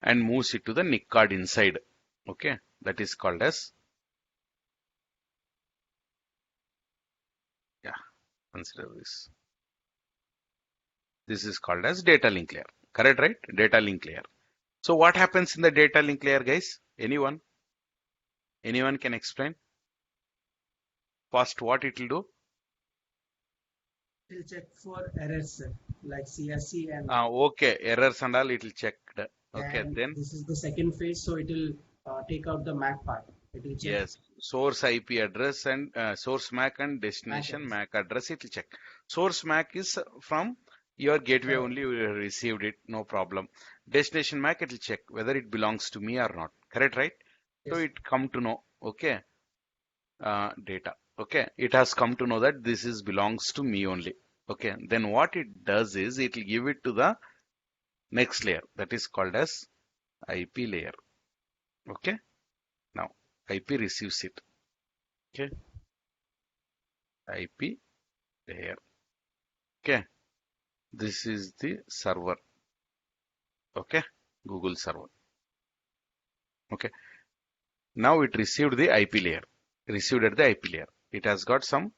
and moves it to the NIC card inside. Okay. That is called as, yeah, consider this. This is called as data link layer. Correct, right? Data link layer. So what happens in the data link layer, guys? Anyone? Anyone can explain? First, what it will do? We'll check for errors like CSC and Okay, errors and all it will check. Okay, and then this is the second phase, so it will take out the MAC part. It will check yes, source IP address and source MAC and MAC destination address. MAC address. It will check. Source MAC is from your gateway Uh, only. You received it, no problem. Destination MAC it will check whether it belongs to me or not. Correct, right? So yes. it come to know. Okay, data. Okay, it has come to know that this is belongs to me only. Okay, then what it does is it will give it to the next layer, that is called as IP layer. Okay, now IP receives it. Okay, IP layer. Okay, this is the server. Okay, Google server. Okay, now it received the IP layer, received at the IP layer. It has got some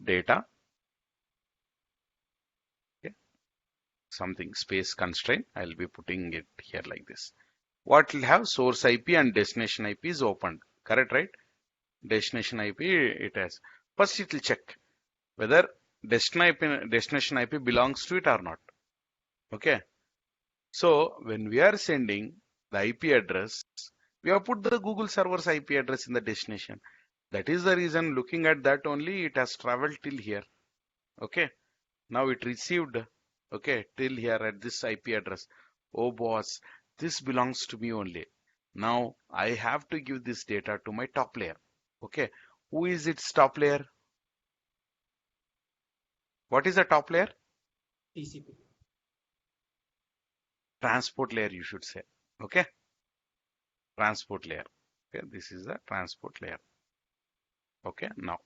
data. Okay, something space constraint. I'll be putting it here like this. What will have source IP and destination IP is opened. Correct, right? Destination IP it has. First it will check whether destination IP belongs to it or not. Okay. So when we are sending the IP address, we have put the Google server's IP address in the destination. That is the reason, looking at that only, it has traveled till here. Okay. Now it received, okay, till here at this IP address. Oh boss, this belongs to me only. Now I have to give this data to my top layer. Okay. Who is its top layer? What is the top layer? TCP. Transport layer, you should say. Okay. Transport layer. Okay. This is the transport layer. Okay. Now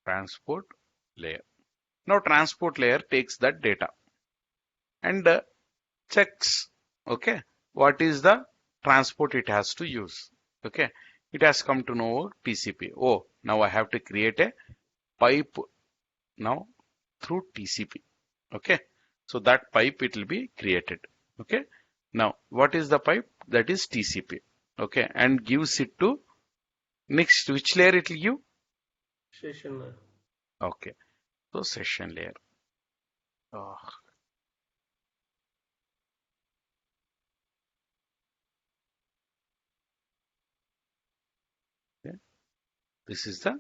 transport layer. Now transport layer takes that data and checks, okay, what is the transport it has to use. Okay. It has come to know TCP. Oh, now I have to create a pipe now through TCP. Okay. So that pipe it will be created. Okay. Now what is the pipe? That is TCP. Okay. And gives it to next, which layer it will give? Session layer. Okay. So session layer. Oh, okay. This is the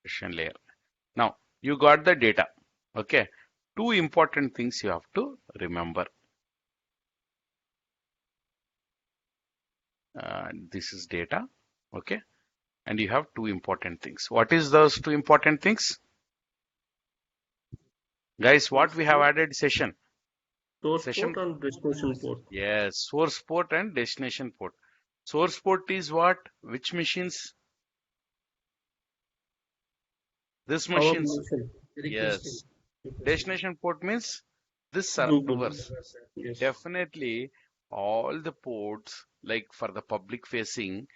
session layer. Now you got the data. Okay. Two important things you have to remember. This is data. Okay. And you have two important things. What is those two important things? Guys, what we have added session? Source Session. port and destination port. Yes, source port and destination port. Source port is what? Which machines? This Our machines. machine. Yes. Destination port means this Google. servers. Yes. Definitely all the ports, like for the public facing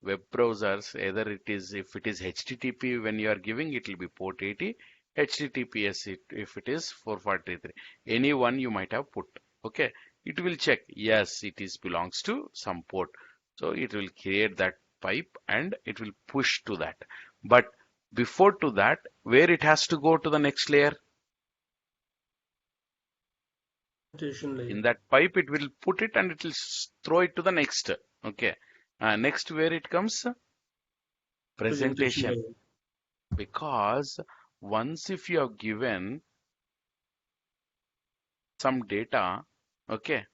web browsers, either it is, if it is HTTP, when you are giving, it will be port 80. HTTPS, if it is 443. Any one you might have put. Okay. It will check. Yes, it is belongs to some port. So it will create that pipe and it will push to that. But before to that, where it has to go to the next layer? Station layer. In that pipe, it will put it and it will throw it to the next. Okay. Next, where it comes? Presentation. layer. Because once if you have given some data, okay,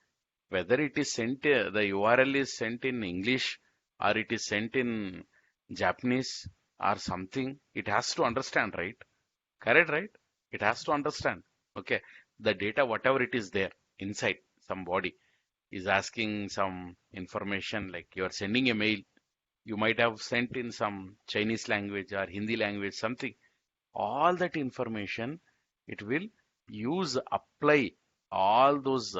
whether it is sent, the URL is sent in English or it is sent in Japanese or something, it has to understand, right? Correct, right? It has to understand. Okay. The data, whatever it is there inside somebody is asking some information, like you are sending a mail, you might have sent in some Chinese language or Hindi language, something. All that information, it will use, apply all those,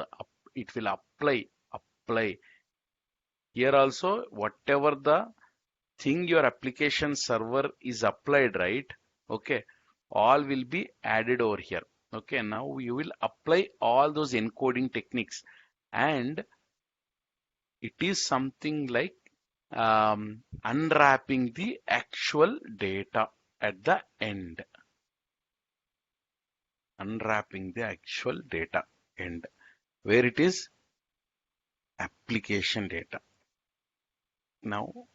it will apply. Here also, whatever the thing your application server is applied, right? Okay. All will be added over here. Okay. Now you will apply all those encoding techniques and it is something like unwrapping the actual data at the end. Unwrapping the actual data end, where it is application data. Now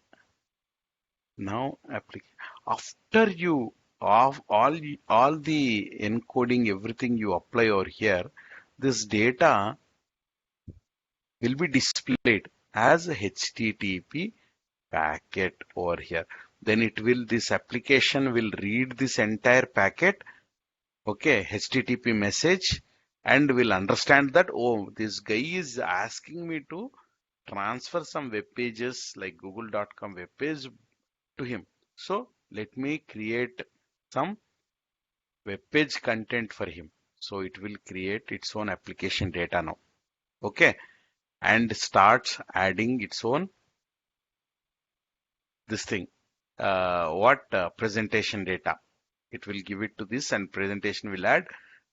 after you of all the encoding, everything you apply over here, this data will be displayed as a HTTP packet over here. then this application will read this entire packet, okay, HTTP message, and will understand that, oh, this guy is asking me to transfer some web pages like google.com web page to him. So let me create some web page content for him. So it will create its own application data now. Okay. And starts adding its own this thing. Presentation data. It will give it to this, and presentation will add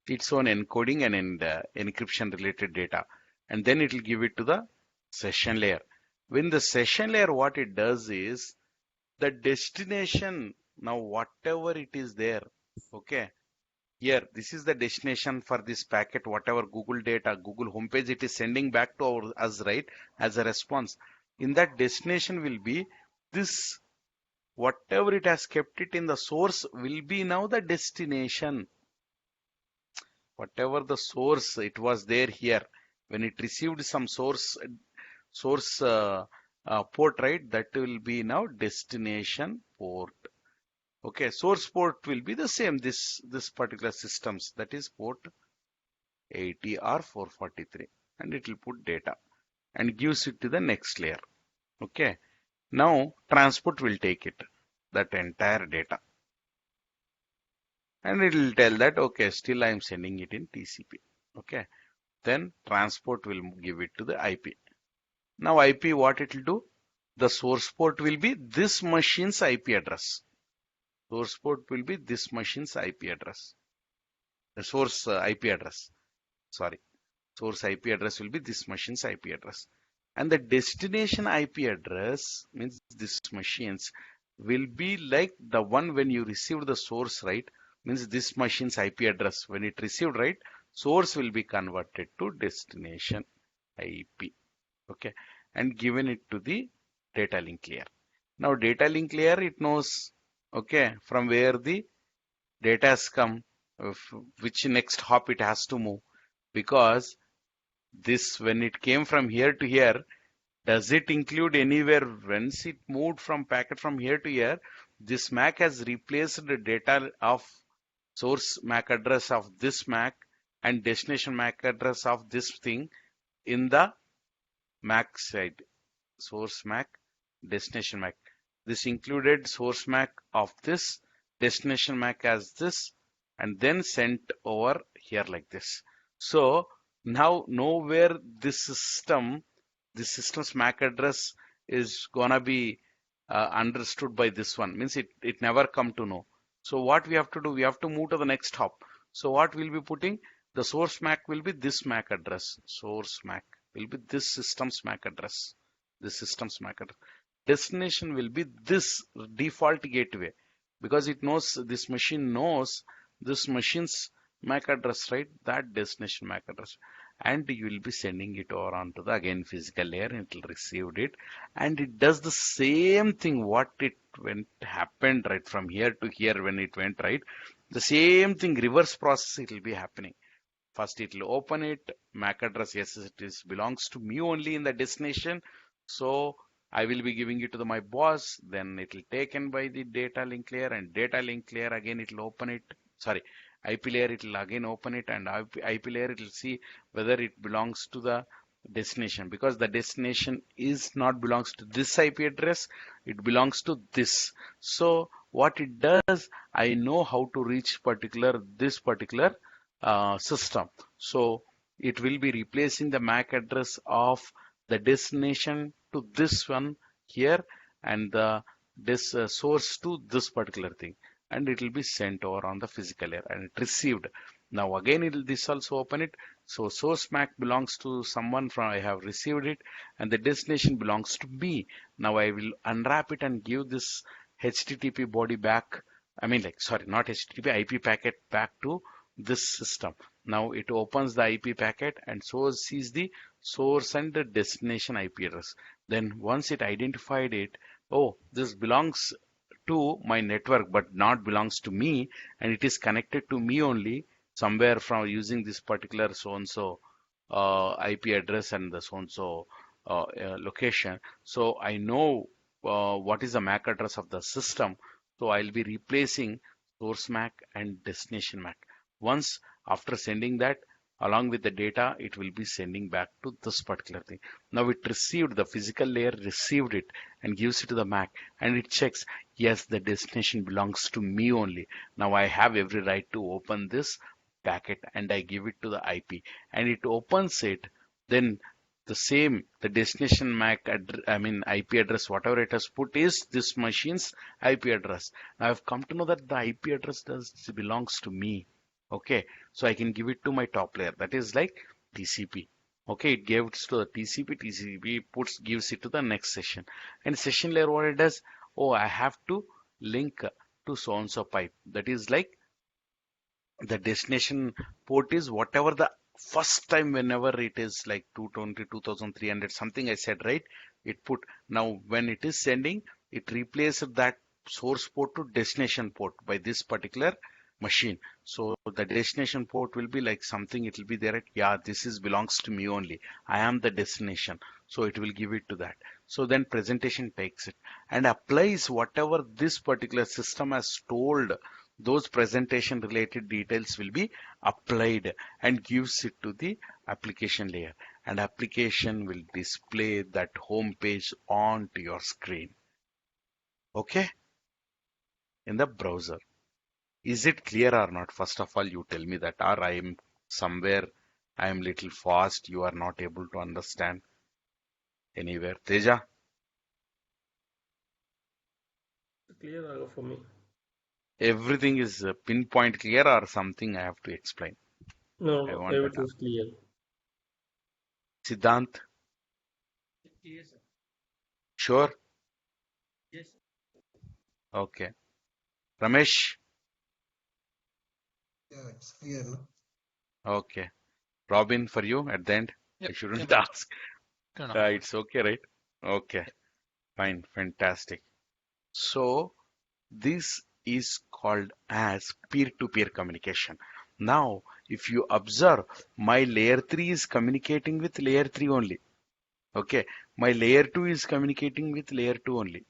its own encoding and encryption related data. And then it will give it to the session layer. When the session layer, what it does is the destination, now whatever it is there, okay, here this is the destination for this packet, whatever Google data, Google homepage it is sending back to us, right, as a response. In that destination will be this, whatever it has kept it in the source will be now the destination. Whatever the source it was there here, when it received some source port, right, that will be now destination port. Okay, source port will be the same, this particular systems, that is port 80R443, and it will put data and gives it to the next layer. Okay, now transport will take it, that entire data, and it will tell that, okay, still I am sending it in TCP. Okay, then transport will give it to the IP. Now IP, what it will do? The source port will be this machine's IP address. Source port will be this machine's IP address. The source IP address. Sorry. Source IP address will be this machine's IP address. And the destination IP address means this machines will be like the one when you received the source, right? Means this machine's IP address when it received, right? Source will be converted to destination IP. Okay. And given it to the data link layer. Now data link layer, it knows, okay, from where the data has come, which next hop it has to move, because this, when it came from here to here, does it include anywhere once it moved from packet from here to here, this MAC has replaced the data of source MAC address of this MAC and destination MAC address of this thing in the MAC side, source MAC, destination MAC. This included source MAC of this, destination MAC as this, and then sent over here like this. So now nowhere this system's MAC address is gonna be understood by this one. Means it never come to know. So what we have to do, we have to move to the next hop. So what we'll be putting, the source MAC will be this MAC address. Source MAC will be this system's MAC address. This system's MAC address. Destination will be this default gateway, because it knows, this machine knows this machine's MAC address, right? That destination MAC address. And you will be sending it over onto the again physical layer, and it will receive it, and it does the same thing what it happened right from here to here when it went, right, the same thing, reverse process, it will be happening. First it will open it, MAC address, yes, it is belongs to me only in the destination, so I will be giving it to my boss. Then it will taken by the data link layer, and data link layer again it will open it, sorry, IP layer it will again open it, and IP layer it will see whether it belongs to the destination, because the destination is not belongs to this IP address, it belongs to this. So what it does, I know how to reach this particular system. So it will be replacing the MAC address of the destination to this one here, and this source to this particular thing, and it will be sent over on the physical layer, and it received. Now again it will this also open it. So source MAC belongs to someone from, I have received it, and the destination belongs to me. Now I will unwrap it and give this HTTP body back. I mean, like, sorry, not HTTP, IP packet back to this system. Now it opens the IP packet and so sees the source and the destination IP address. Then once it identified it, oh, this belongs to my network but not belongs to me, and it is connected to me only somewhere from using this particular so and so IP address and the so and so location. So I know what is the MAC address of the system. So I'll be replacing source MAC and destination MAC. Once after sending that, along with the data, it will be sending back to this particular thing. Now it received, the physical layer received it and gives it to the MAC, and it checks, yes, the destination belongs to me only. Now I have every right to open this packet, and I give it to the IP, and it opens it. Then the destination MAC IP address, whatever it has put, is this machine's IP address. Now I've come to know that the IP address belongs to me. Okay, so I can give it to my top layer, that is like TCP. Okay, it gave it to the TCP gives it to the next session. And session layer, what it does, oh, I have to link to so and so pipe, that is like the destination port is whatever the first time, whenever it is like 220, 2300 something I said, right? It put, now when it is sending, it replaces that source port to destination port by this particular machine. So the destination port will be like something, it will be there at, yeah, this is belongs to me only, I am the destination, so it will give it to that. So then presentation takes it and applies whatever this particular system has told, those presentation related details will be applied and gives it to the application layer, and application will display that home page onto your screen, okay, in the browser. Is it clear or not? First of all, you tell me that, or I am somewhere, I am little fast, you are not able to understand anywhere. Teja, Clear Raghav for me. everything is pinpoint clear or something I have to explain? No, I no, want that. everything's clear. Siddhant, Yes, sir. sure? Yes, sir. Okay. Ramesh, Yeah, it's clear, no? okay. Robin, for you at the end, I Yep. shouldn't Yep. ask. No, no. It's okay, right? Okay, fine, fantastic. So this is called as peer-to-peer communication. Now, if you observe, my layer 3 is communicating with layer 3 only. Okay, my layer 2 is communicating with layer 2 only.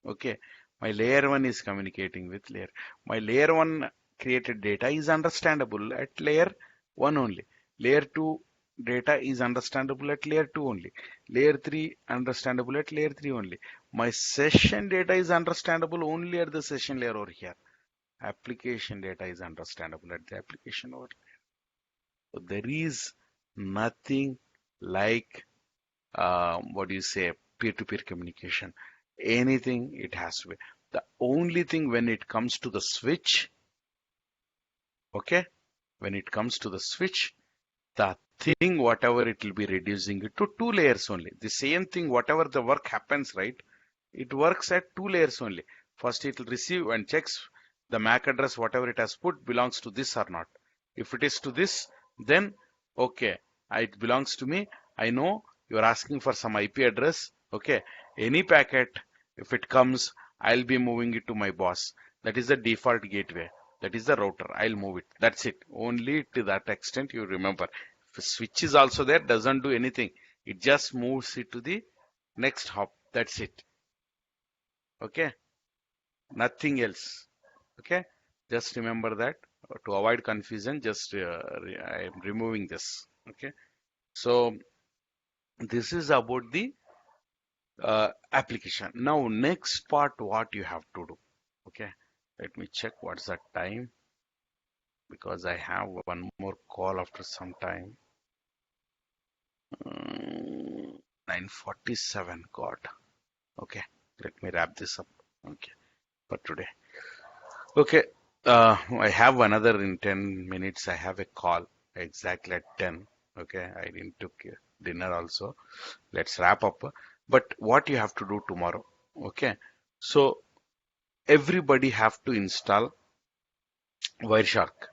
Okay, my layer 1 is communicating with layer. My layer 1 created data is understandable at layer 1 only. Layer 2 data is understandable at layer 2 only. Layer 3 understandable at layer 3 only. My session data is understandable only at the session layer over here. Application data is understandable at the application over. So there is nothing like what do you say, peer-to-peer communication. Anything it has to be. The only thing when it comes to the switch, okay, when it comes to the switch, the thing whatever it will be reducing it to two layers only. The same thing, whatever the work happens, right? It works at two layers only. First it will receive and checks the MAC address, whatever it has put belongs to this or not. If it is to this, then okay, it belongs to me. I know you're asking for some IP address. Okay, any packet, if it comes, I'll be moving it to my boss. That is the default gateway. That is the router. I'll move it. That's it. Only to that extent you remember. If a switch is also there, doesn't do anything. It just moves it to the next hop. That's it. Okay, nothing else. Okay, just remember that. To avoid confusion, just I am removing this. Okay, so this is about the application. Now next part, what you have to do. Okay, let me check what's the time, because I have one more call after some time. 9:47. God. Okay, let me wrap this up. Okay, for today. Okay, I have another in 10 minutes. I have a call exactly at 10. Okay, I didn't took dinner also. Let's wrap up. But what you have to do tomorrow? Okay, so everybody have to install Wireshark.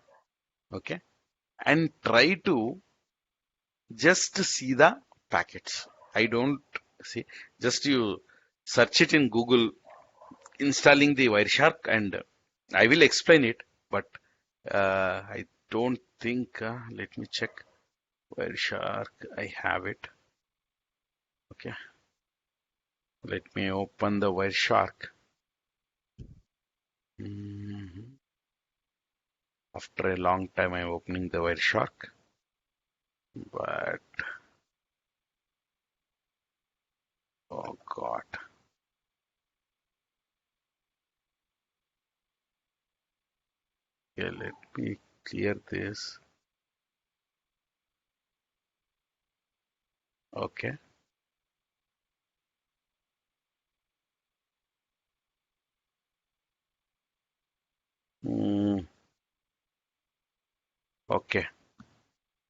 Okay, and try to just see the packets. I don't see. Just you search it in Google, installing the Wireshark, and I will explain it. But I don't think. Let me check. Wireshark. I have it. Okay. Let me open the Wireshark. Mhm. After a long time, I'm opening the Wireshark, but oh God. Okay, let me clear this. Okay. Mm, okay.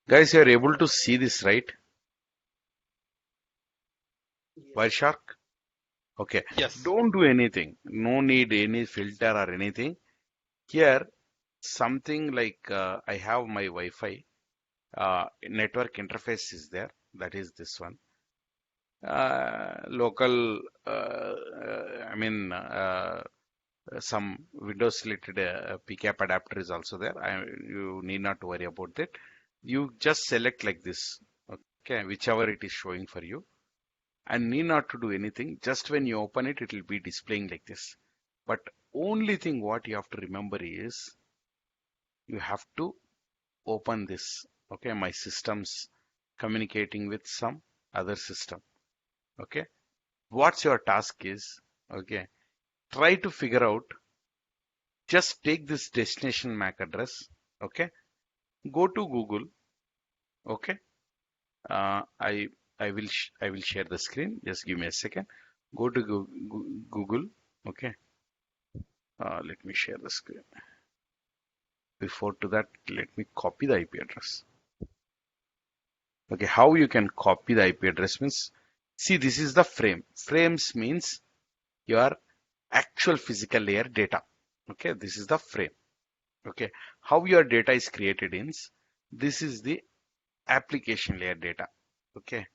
Guys, you're able to see this, right? Wireshark? Okay. Yes. Don't do anything. No need any filter or anything. Here, something like I have my Wi-Fi network interface is there. That is this one. Local, I mean, some Windows related PCAP adapter is also there. You need not to worry about that. You just select like this, okay, whichever it is showing for you, and need not to do anything. Just when you open it, it will be displaying like this. But only thing what you have to remember is you have to open this. Okay, my system's communicating with some other system. Okay, what's your task is, okay, try to figure out, just take this destination MAC address, okay, go to Google, okay, I I will share the screen, just give me a second, go to Google, okay, let me share the screen. Before to that, let me copy the IP address. Okay, how you can copy the IP address means, see, this is the frame. Frames means your actual physical layer data. Okay, this is the frame. Okay, how your data is created is, this is the application layer data. Okay,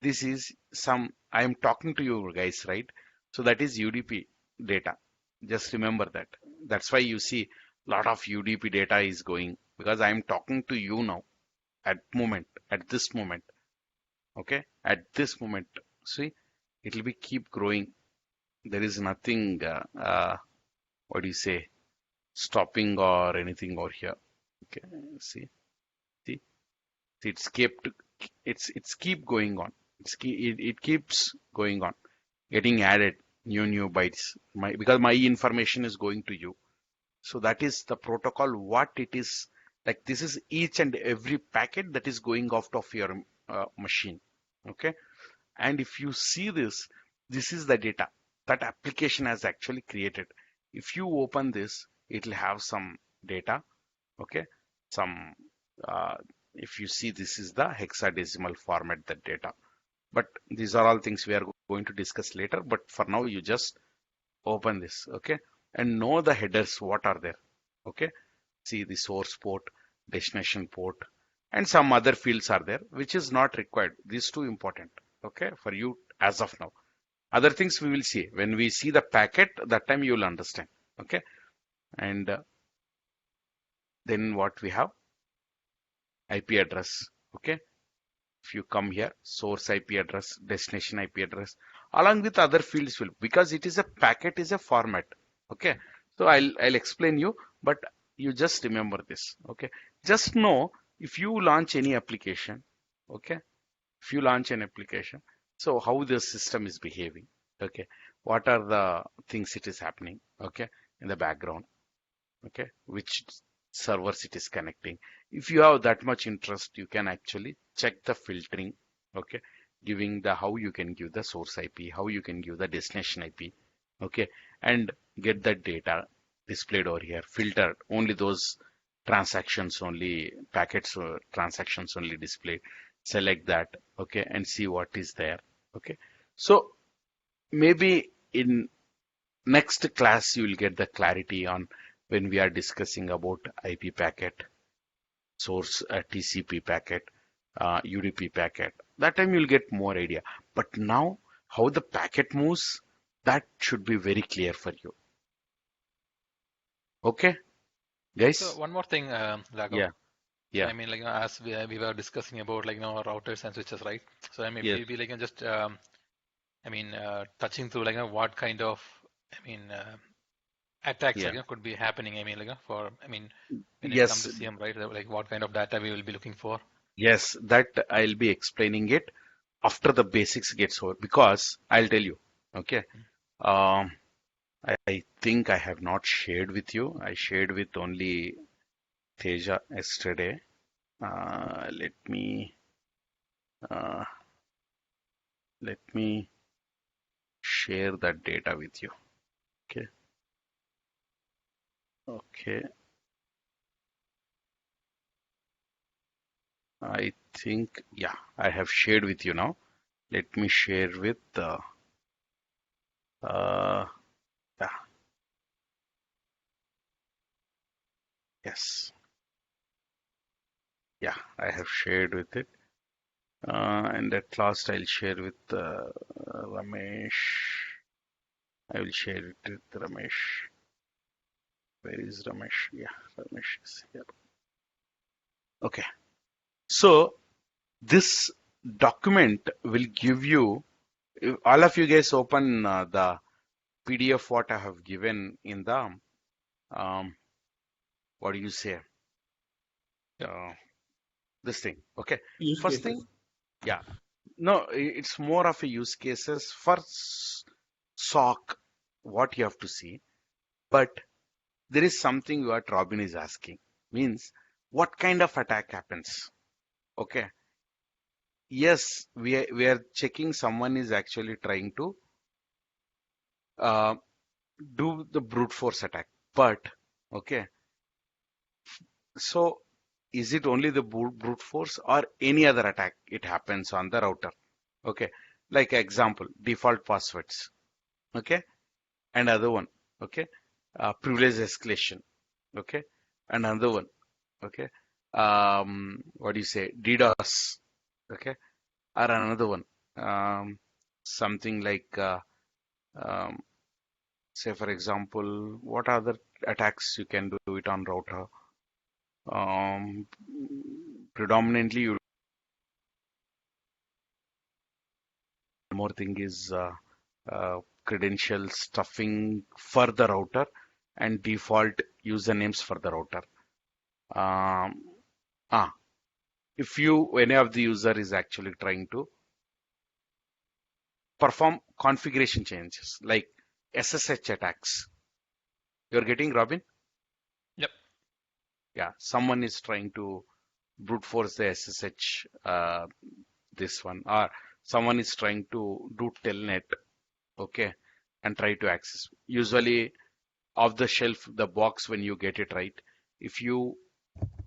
this is some, I am talking to you guys, right? So that is UDP data. Just remember that. That's why you see a lot of UDP data is going, because I am talking to you now at this moment. Okay, at this moment, see, it will be keep growing. There is nothing, what do you say, stopping or anything over here. Okay, see, it's kept, it's keep going on. It keeps going on, getting added new bytes. Because my information is going to you. So that is the protocol. What it is like. This is each and every packet that is going off of your machine. Okay, and if you see this, this is the data that application has actually created. If you open this, it will have some data. Okay, some uh, if you see, this is the hexadecimal format, that data. But these are all things we are going to discuss later. But for now, you just open this, okay, and know the headers what are there. Okay, see the source port, destination port, and some other fields are there which is not required. These two important, okay, for you as of now. Other things we will see when we see the packet, that time you will understand. Okay, and then what we have, IP address. Okay, if you come here, source IP address, destination IP address, along with other fields will, because it is a packet is a format. Okay, so I'll explain you, but you just remember this. Okay, just know, if you launch any application, okay, if you launch an application, so how the system is behaving. Okay, what are the things it is happening, okay, in the background. Okay, which servers it is connecting. If you have that much interest, you can actually check the filtering. Okay, giving the, how you can give the source IP, how you can give the destination IP. Okay, and get that data displayed over here, filtered only those transactions, only packets or transactions only displayed. Select that, okay, and see what is there. Okay, so maybe in next class, you will get the clarity on when we are discussing about IP packet, source TCP packet, UDP packet. That time you'll get more idea. But now, how the packet moves, that should be very clear for you. Okay, So guys? one more thing, Raghav. Yeah, yeah, I mean, like, as we were discussing about, like, routers and switches, right? So I mean, yes. maybe like, just I mean, touching through like what kind of, I mean, attacks Yeah. like could be happening. I mean, like for, I mean, when it comes Yes, to CM, right? Like what kind of data we will be looking for. yes, that I'll be explaining it after the basics gets over because I'll tell you. Okay. Um, I think I have not shared with you. I shared with only Teja yesterday. Let me uh, let me share that data with you. Okay. Okay. I think yeah, I have shared with you now. Let me share with uh yeah, yes. Yeah, I have shared with it. And at last I'll share with Ramesh. I will share it with Ramesh. Where is Ramesh? Yeah, Ramesh is here. Okay. So this document will give you, if all of you guys open the PDF what I have given in the, what do you say? Yep. This thing. Okay. Use First thing, cases. yeah. No, it's more of a use cases for SOC, what you have to see. But there is something what Robin is asking. Means what kind of attack happens? Okay. Yes, we are checking someone is actually trying to uh, do the brute force attack. But okay, so is it only the brute force or any other attack it happens on the router? Okay, like example, default passwords. Okay, and other one. Okay, privilege escalation. Okay, and another one. Okay, what do you say? DDoS. Okay, or another one. Something like um, say for example, what other attacks you can do it on router? Um, Predominantly, one more thing is credential stuffing for the router and default usernames for the router. Um, ah, if you any of the user is actually trying to perform configuration changes like SSH attacks, you're getting Robin? Yep. Yeah, someone is trying to brute force the SSH, this one, or someone is trying to do telnet, okay, and try to access. Usually, off the shelf, the box when you get it right, if you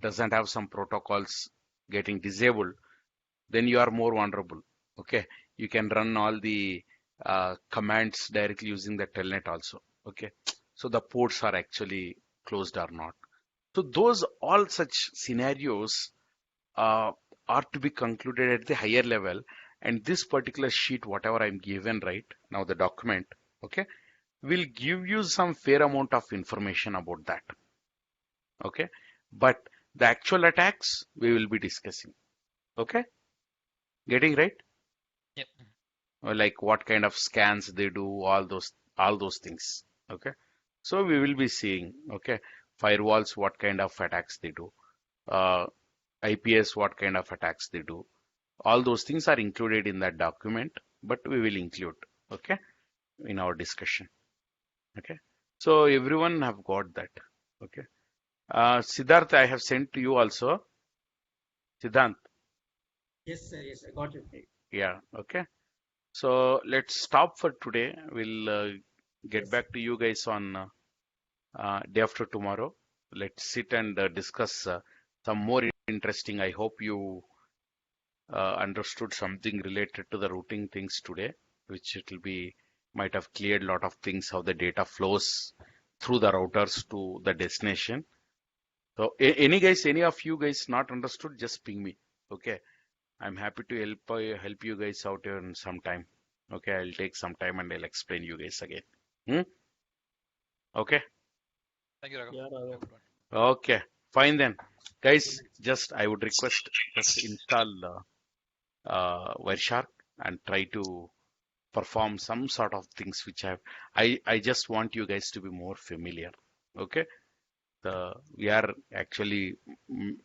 doesn't have some protocols getting disabled, then you are more vulnerable. Okay, you can run all the commands directly using the telnet also. Okay, so the ports are actually closed or not. So those all such scenarios uh, are to be concluded at the higher level. And this particular sheet, whatever I'm given right now, the document, okay, will give you some fair amount of information about that. Okay, but the actual attacks we will be discussing. Okay, getting right? Yep. Or like what kind of scans they do, all those things. Okay, so we will be seeing. Okay, firewalls, what kind of attacks they do. IPS, what kind of attacks they do. All those things are included in that document, but we will include, okay, in our discussion. Okay. So everyone have got that. Okay. Siddharth, I have sent to you also. Siddhant. Yes, sir. Yes, I got it. Yeah. Okay. So let's stop for today. We'll get Yes. back to you guys on day after tomorrow. Let's sit and discuss some more interesting. I hope you understood something related to the routing things today, which it will be might have cleared a lot of things how the data flows through the routers to the destination. So any guys, any of you guys not understood, just ping me. Okay, I'm happy to help you guys out here in some time. Okay, I'll take some time and I'll explain you guys again. Hmm? Okay, Thank you, Raghav. Yeah, Have a Raghav. good one. okay, fine then, guys. Just I would request just install Wireshark and try to perform some sort of things which I just want you guys to be more familiar. Okay, we are actually mm,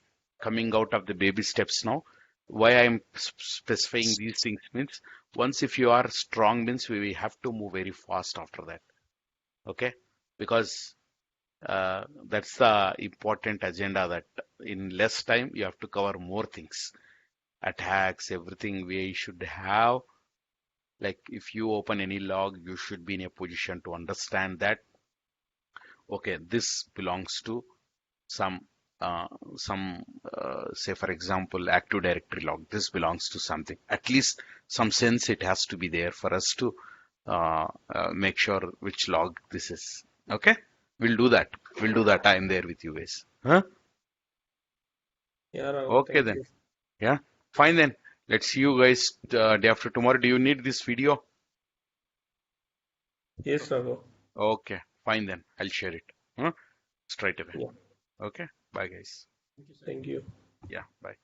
coming out of the baby steps now. Why I'm specifying these things means once if you are strong means we have to move very fast after that. Okay, because that's the important agenda that in less time you have to cover more things, attacks, everything we should have. Like if you open any log, you should be in a position to understand that, okay, this belongs to some uh, say for example Active Directory log. This belongs to something. At least some sense it has to be there for us to make sure which log this is. Okay, we'll do that. We'll do that. I'm there with you guys. Huh? Yeah, Raghav, Okay thank then. you. Yeah. Fine then. Let's see you guys day after tomorrow. Do you need this video? Yes, Raghav. Okay. Fine then. I'll share it. Huh? Straight away. Yeah, Okay. Bye guys. Thank you, sir. thank you. Yeah. Bye.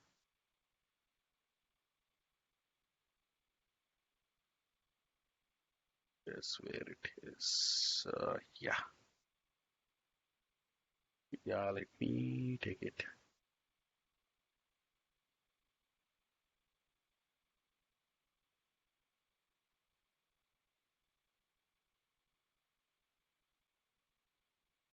Yes, where it is. Yeah. Yeah. Let me take it.